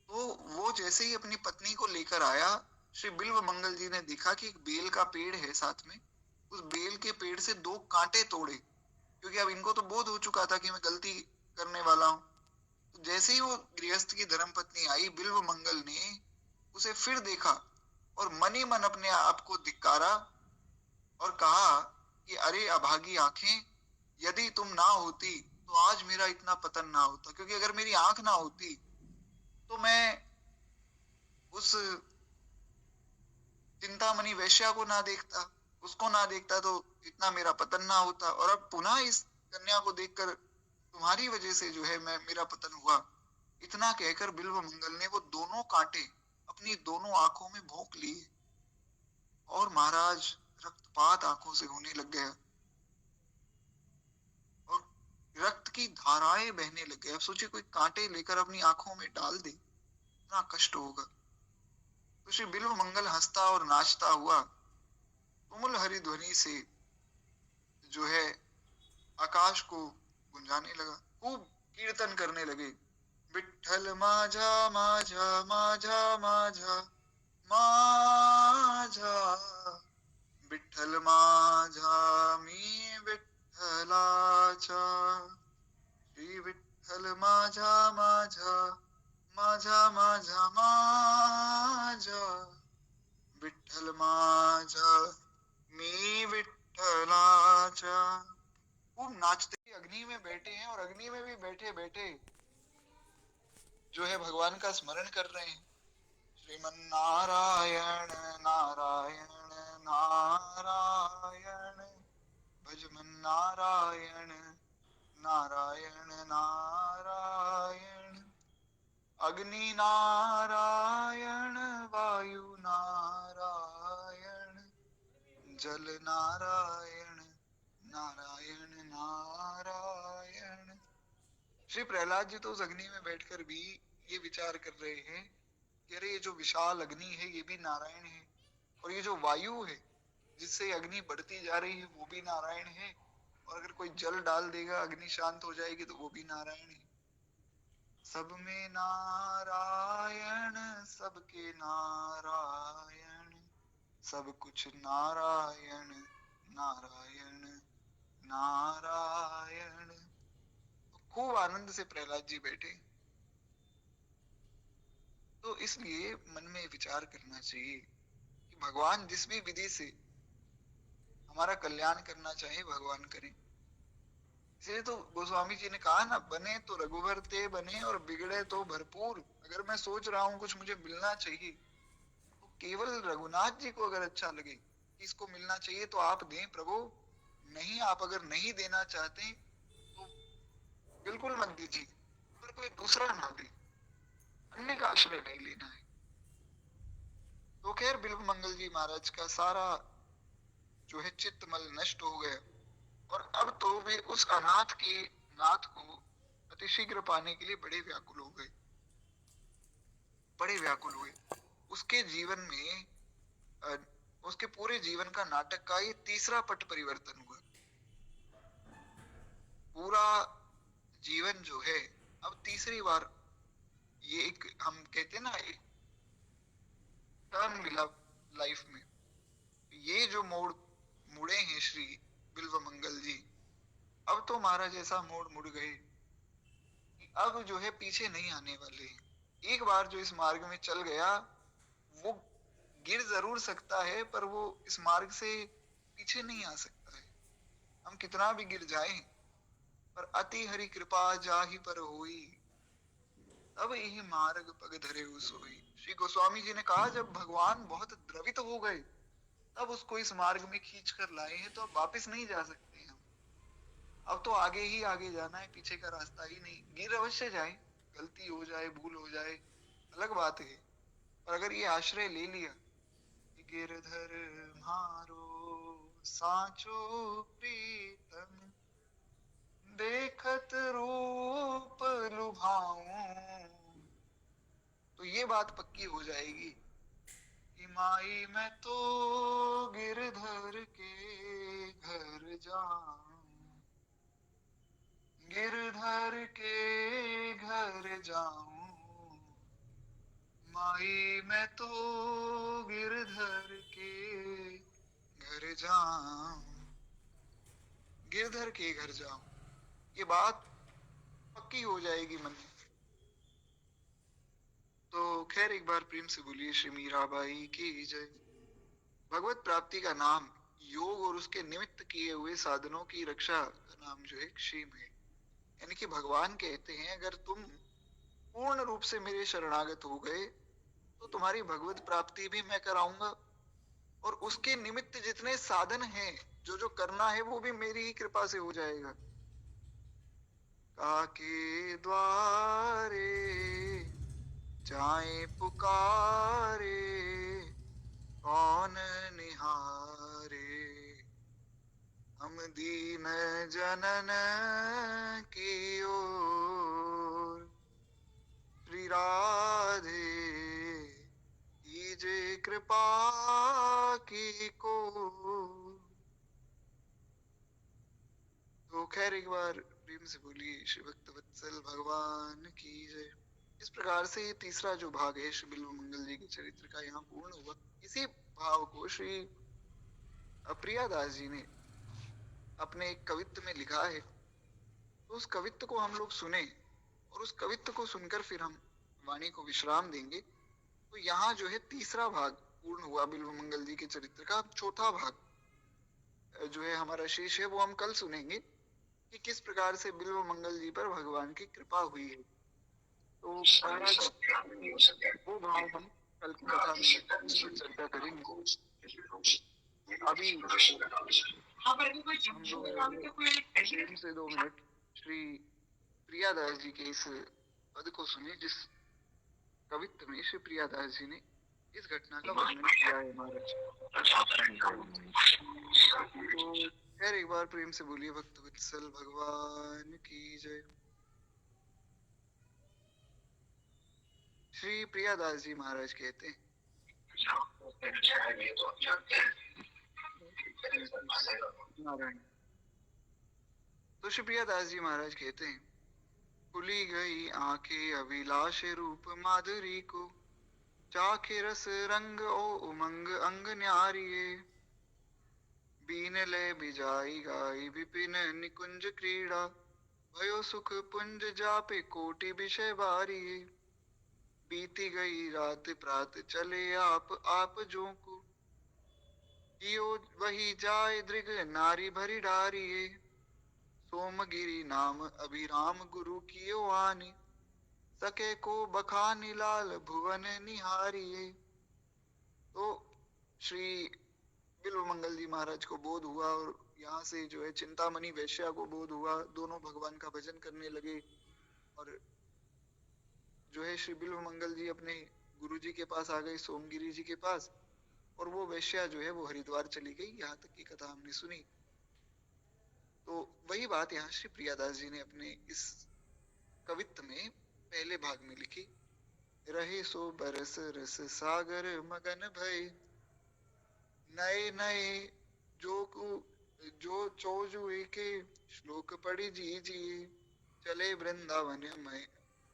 Speaker 1: तो वो जैसे ही अपनी पत्नी को लेकर आया, श्री बिल्व मंगल जी ने देखा कि एक बेल का पेड़ है साथ में। उस बेल के पेड़ से 2 कांटे तोड़े, क्योंकि अब इनको तो बोध हो चुका था कि मैं गलती करने वाला हूं। तो जैसे ही वो गृहस्थ की धर्मपत्नी आई, बिल्व मंगल ने उसे फिर देखा और मन ही मन अपने आप को धिक्कारा और कहा कि अरे अभागी आंखें, यदि तुम ना होती तो आज मेरा इतना पतन ना होता। क्योंकि अगर मेरी आंख ना होती तो मैं उस चिंतामणि वैश्या को ना देखता, उसको ना देखता तो इतना मेरा पतन ना होता। और अब पुनः इस कन्या को देखकर तुम्हारी वजह से जो है मैं मेरा पतन हुआ। इतना कहकर बिल्व मंगल ने वो दोनों कांटे अपनी दोनों आंखों में भोंक लिए और महाराज रक्तपात आंखों से होने लग गया और रक्त की धाराएं बहने लग गए। अब सोचिए कोई कांटे लेकर अपनी आंखों में डाल दे, इतना कष्ट होगा। तो श्री बिल्व मंगल हंसता और नाचता हुआ तुमुल हरि ध्वनि से जो है आकाश को गुंजाने लगा। खूब कीर्तन करने लगे, विठ्ठल माझा माझा माझा माझा माझा, विठ्ठल माझा मी विठ्ठलाचा, श्री विठ्ठल माझा माझा माझा माझा माझा, विठ्ठल विठ्ठल माझा मी विठ्ठलाचा। खूब नाचते अग्नि में बैठे हैं और अग्नि में भी बैठे बैठे जो है भगवान का स्मरण कर रहे हैं। श्रीमन नारायण नारायण नारायण भजमन नारायण नारायण नारायण अग्नि नारायण वायु नारायण जल नारायण नारायण नारायण। श्री प्रहलाद जी तो उस अग्नि में बैठकर भी ये विचार कर रहे हैं कि अरे ये जो विशाल अग्नि है ये भी नारायण है, और ये जो वायु है जिससे अग्नि बढ़ती जा रही है वो भी नारायण है, और अगर कोई जल डाल देगा अग्नि शांत हो जाएगी तो वो भी नारायण है। सब में नारायण सबके नारायण सब कुछ नारायण नारायण नारायण। खूब आनंद से प्रहलाद जी बैठे। तो इसलिए मन में विचार करना चाहिए कि भगवान जिस भी विधि से हमारा कल्याण करना चाहे भगवान करें। इसलिए तो गोस्वामी जी ने कहा ना, बने तो रघुवर ते बने और बिगड़े तो भरपूर। अगर मैं सोच रहा हूं कुछ मुझे मिलना चाहिए तो केवल रघुनाथ जी को अगर अच्छा लगे कि इसको मिलना चाहिए तो आप दें प्रभु, नहीं आप अगर नहीं देना चाहते तो बिल्कुल मत दीजिए, पर कोई दूसरा ना दे, अन्य का आश्रय नहीं लेना है। तो खैर बिल्व मंगल जी महाराज का सारा जो है चित्तमल नष्ट हो गया, और अब तो वे उस अनाथ के नाथ को अतिशीघ्र पाने के लिए बड़े व्याकुल हो गए, बड़े व्याकुल हुए। उसके जीवन में उसके पूरे जीवन का नाटक का ये तीसरा पट परिवर्तन हुआ। पूरा जीवन जो है अब तीसरी बार ये एक हम कहते हैं ना एक टर्न मिला लाइफ में। ये जो मोड़ मुड़े हैं श्री बिल्व मंगल जी, अब तो महाराज ऐसा मोड़ मुड़ गए कि अब जो है पीछे नहीं आने वाले। एक बार जो इस मार्ग में चल गया वो गिर जरूर सकता है, पर वो इस मार्ग से पीछे नहीं आ सकता है। हम कितना भी गिर जाएं, पर अति हरि कृपा जाहि पर होई, तब यही मार्ग पग धरे सोई। श्री गोस्वामी जी ने कहा जब भगवान बहुत द्रवित हो गए तब उसको इस मार्ग में खींच कर लाए हैं, तो अब वापिस नहीं जा सकते हैं हम। अब तो आगे ही आगे जाना है, पीछे का रास्ता ही नहीं। गिर अवश्य जाए, गलती हो जाए भूल हो जाए अलग बात है, पर अगर ये आश्रय ले लिया कि गिरधर मारो सांचो प्रीतम देखत रूप लुभाऊं, तो ये बात पक्की हो जाएगी कि माई मैं तो गिरधर के घर जाऊं, गिरधर के घर जाऊं, माई मैं तो गिरधर के घर जाऊं, गिरधर के घर जाऊं। ये बात पक्की हो जाएगी मन में। तो खैर एक बार प्रेम से बोलिए श्री मीराबाई की जय। भगवत प्राप्ति का नाम योग और उसके निमित्त किए हुए साधनों की रक्षा का नाम जो है क्षेम है। यानी कि भगवान कहते हैं अगर तुम पूर्ण रूप से मेरे शरणागत हो गए तो तुम्हारी भगवत प्राप्ति भी मैं कराऊंगा, और उसके निमित्त जितने साधन हैं जो जो करना है वो भी मेरी ही कृपा से हो जाएगा। काके द्वारे जाए पुकारे कौन निहारे, हम दीन जनन की ओर श्री राधे कीजे कृपा की को। तो खैर एक बार प्रेम से बोलिए श्री भक्त वत्सल भगवान की जय। इस प्रकार से ये तीसरा जो भाग है श्री बिल्व मंगल जी के चरित्र का यहाँ पूर्ण हुआ। इसी भाव को श्री प्रियादास जी ने अपने एक कवित्त में लिखा है, तो उस कवित्त को हम लोग सुने और उस कवित्त को सुनकर फिर हम वाणी को विश्राम देंगे। तो यहाँ जो है तीसरा भाग पूर्ण हुआ बिल्व मंगल जी के चरित्र का। अब चौथा भाग जो है हमारा शेष है, वो हम कल सुनेंगे कि किस प्रकार से बिल्व मंगल जी पर भगवान की कृपा हुई है। तो महाराज वो भाव हम कल की कथा में चर्चा करेंगे। अभी हम लोग से 2 मिनट श्री प्रियादास जी के इस पद को सुने, जिस कवित्व में श्री प्रियादास जी ने इस घटना का वर्णन किया है महाराज। तो खैर एक बार प्रेम से बोलिए भक्त वत्सल भगवान की जय। श्री प्रियादास जी महाराज कहते हैं, नारायण। तो श्री प्रियादास जी महाराज कहते हैं, खुली गई आंखें अभिलाष रूप माधुरी को, चाखे रस रंग ओ उमंग अंग न्यारिये, बीन ले बिजाई गाई विपिन निकुंज क्रीड़ा, भयो सुख पुंज जापे कोटि विषय बारिये, बीती गई रात प्रात चले आप जो को, कियो वही जाए दृग नारी भरी डारिये, सोमगिरी नाम अभिराम गुरु कियो आनी, सके को बखानी लाल भुवन निहारिये। तो श्री बिल्व मंगल जी महाराज को बोध हुआ और यहाँ से जो है चिंतामणि वैश्या को बोध हुआ। दोनों भगवान का भजन करने लगे और जो है श्री बिल्व मंगल जी अपने गुरु जी के पास आ गए, सोमगिरी जी के पास, और वो वैश्या जो है वो हरिद्वार चली गई। यहाँ तक की कथा हमने सुनी। तो वही बात यहाँ श्री प्रियादास जी ने अपने इस कवित्व में पहले भाग में लिखी। रहे सो बरस रस सागर मगन भय, नए नए जो चौजुए के श्लोक पढ़ी जी, चले वृंदावन में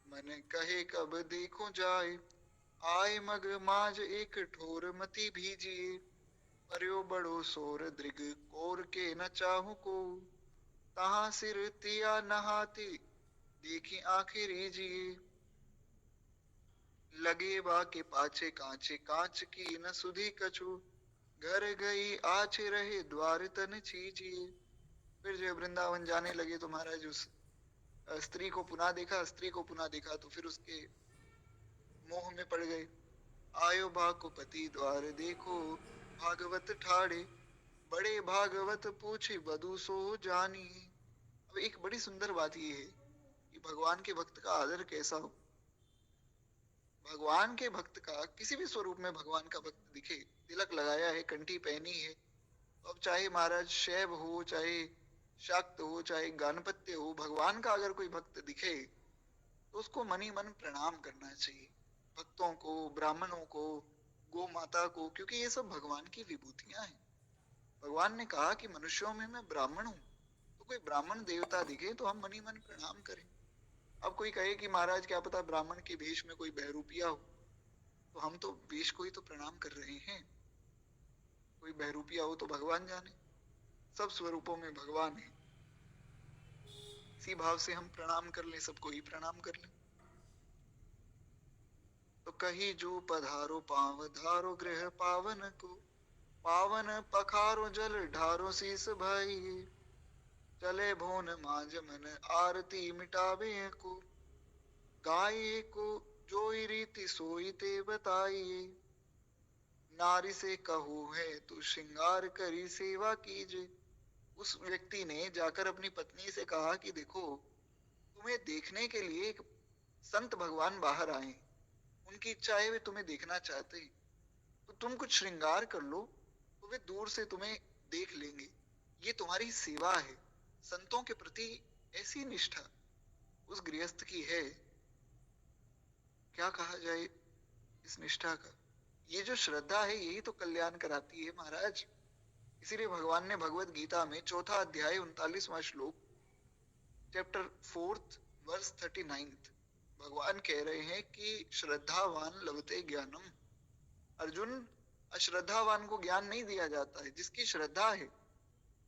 Speaker 1: मन कहे कब देखो जाए, आए मग माज एक ठोर मति भीजिए, पर्यो बड़ो सोर दृग कोर के न चाहू को, तहाँ सिर तिया नहाती देखी आखिरी जी, लगे बा के पाछे कांचे कांच की न सुधी कछु, घर गई आछे रहे द्वार तन छीजिए। फिर जो वृंदावन जाने लगे तो महाराज उस स्त्री को पुनः देखा, तो फिर उसके मोह में पड़ गए। आयो बाको पति द्वार देखो भागवत ठाड़े, बड़े भागवत पूछे वधु सो जानी। अब एक बड़ी सुंदर बात ये है कि भगवान के भक्त का आदर कैसा हो। भगवान के भक्त का किसी भी स्वरूप में भगवान का भक्त दिखे, तिलक लगाया है, कंठी पहनी है, अब चाहे महाराज शैव हो, चाहे शाक्त हो, चाहे गानपत्य हो, भगवान का अगर कोई भक्त दिखे तो उसको मनी मन प्रणाम करना चाहिए। भक्तों को, ब्राह्मणों को, गो माता को, क्योंकि ये सब भगवान की विभूतियां हैं। भगवान ने कहा कि मनुष्यों में मैं ब्राह्मण हूं, तो कोई ब्राह्मण देवता दिखे तो हम मनी मन प्रणाम करें। अब कोई कहे कि महाराज क्या पता ब्राह्मण के भेष में कोई बहरूपिया हो, तो हम तो वेश को ही तो प्रणाम कर रहे हैं। कोई बहरूपिया हो तो भगवान जाने, सब स्वरूपों में भगवान है। इसी भाव से हम प्रणाम कर लें, सबको ही प्रणाम कर लें। तो कही जो पधारो पाव धारो गृह पावन को, पावन पखारो जल ढारो शीस भाई, चले भोन मांझ मन आरती मिटावे को, गाये को जोई रीति सोई ते बताइए, नारी से कहो है तू श्रृंगार करी सेवा कीजे। उस व्यक्ति ने जाकर अपनी पत्नी से कहा कि देखो, तुम्हें देखने के लिए एक संत भगवान बाहर आए, उनकी इच्छा है वे तुम्हें देखना चाहते हैं, तो तुम कुछ श्रृंगार कर लो तो वे दूर से तुम्हें देख लेंगे। ये तुम्हारी सेवा है। संतों के प्रति ऐसी निष्ठा उस गृहस्थ की है, क्या कहा जाए इस निष्ठा का। ये जो श्रद्धा है यही तो कल्याण कराती है महाराज। इसीलिए भगवान ने भगवत गीता में 4 अध्याय 39वां श्लोक, चैप्टर 4 वर्स 39, भगवान कह रहे हैं कि श्रद्धावान लभते ज्ञानम। अर्जुन, अश्रद्धावान को ज्ञान नहीं दिया जाता है, जिसकी श्रद्धा है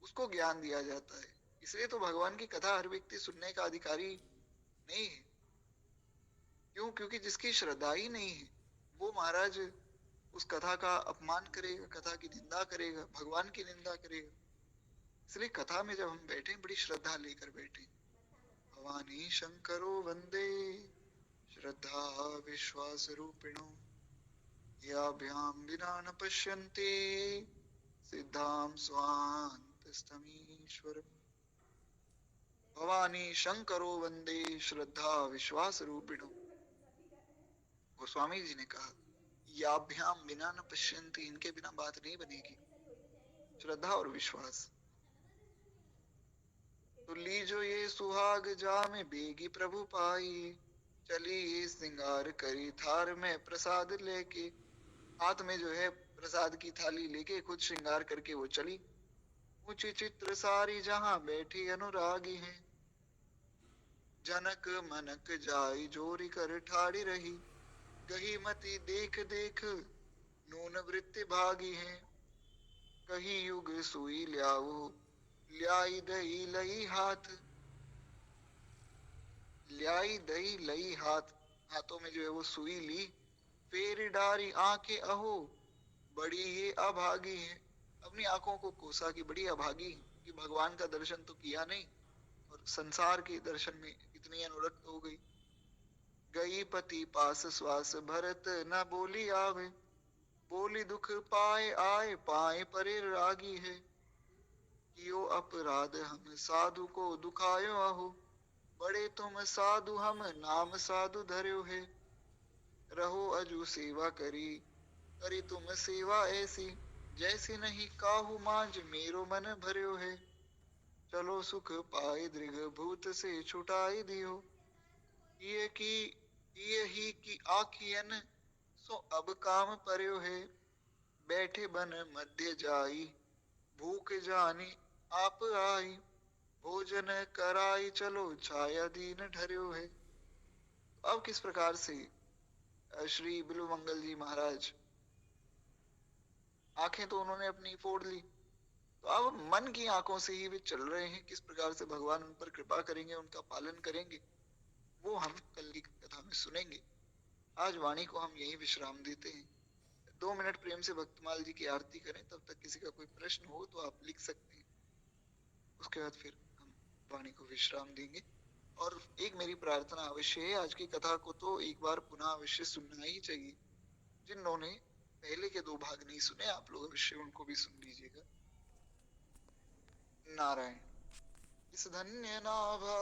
Speaker 1: उसको ज्ञान दिया जाता है। इसलिए तो भगवान की कथा हर व्यक्ति सुनने का अधिकारी नहीं है। क्यों? क्योंकि जिसकी श्रद्धा ही नहीं है वो महाराज उस कथा का अपमान करेगा, कथा की निंदा करेगा, भगवान की निंदा करेगा। इसलिए कथा में जब हम बैठे बड़ी श्रद्धा लेकर बैठे। भवानी शंकरो वंदे श्रद्धा विश्वास रूपिणो याभ्याम विना न पश्यन्ते सिद्धाम स्वान्तस्तमीश्वर। भवानी शंकरो वंदे श्रद्धा विश्वास रूपिणो। गोस्वामी जी ने कहा याभ्याम बिना न पश्यन्ति, इनके बिना बात नहीं बनेगी। श्रद्धा और विश्वास। तो लीजो ये सुहाग जामे बेगी प्रभु पाई, चली ये श्रृंगार करी थार में प्रसाद लेके। हाथ में जो है प्रसाद की थाली लेके खुद श्रृंगार करके वो चली। ऊंची चित्र सारी जहां बैठी अनुरागी है, जनक मनक जाई जोरी कर ठाड़ी रही। गही मती देख देख नून वृत्ति भागी है, कही युग सुई ल्याओ ल्याई दही लई हाथ। ल्याई दही लई हाथ, हाथों में जो है वो सुई ली। फेरी डारी आंखें अहो बड़ी ये अभागी है, अपनी आंखों को कोसा की बड़ी अभागी कि भगवान का दर्शन तो किया नहीं और संसार के दर्शन में इतनी अनुरक्त हो गई। गई पति पास श्वास भरत न बोली आवे, बोली दुख पाए आए पाए परे रागी है। कियो अपराध हम साधु को दुखायो आहो, बड़े तुम साधु हम नाम साधु धर्यो है। रहो अजू सेवा करी करी तुम सेवा ऐसी, जैसी नहीं काहू मांझ मेरो मन भर्यो है। चलो सुख पाए दृघ भूत से छुटाई दियो, ये की ये ही की आखियन सो अब काम पर्यो है। बैठे बन मध्य जाई भूख जानी आप आई, भोजन कराई चलो छाया दीन ढर्यो है। अब किस प्रकार से श्री बिल्वमंगल जी महाराज, आंखें तो उन्होंने अपनी फोड़ ली, तो अब मन की आंखों से ही वे चल रहे हैं। किस प्रकार से भगवान उन पर कृपा करेंगे, उनका पालन करेंगे, वो हम कल की कथा में सुनेंगे। आज वाणी को हम यही विश्राम देते हैं। 2 मिनट प्रेम से भक्तमाल जी की आरती करें, तब तक किसी का कोई प्रश्न हो तो आप लिख सकते हैं। उसके बाद फिर हम वाणी को विश्राम देंगे। और एक मेरी प्रार्थना अवश्य है, आज की कथा को तो एक बार पुनः अवश्य सुनना ही चाहिए। जिन्होंने पहले के 2 भाग नहीं सुने, आप लोग अवश्य उनको भी सुन लीजिएगा। नारायण। इस धन्य नाभा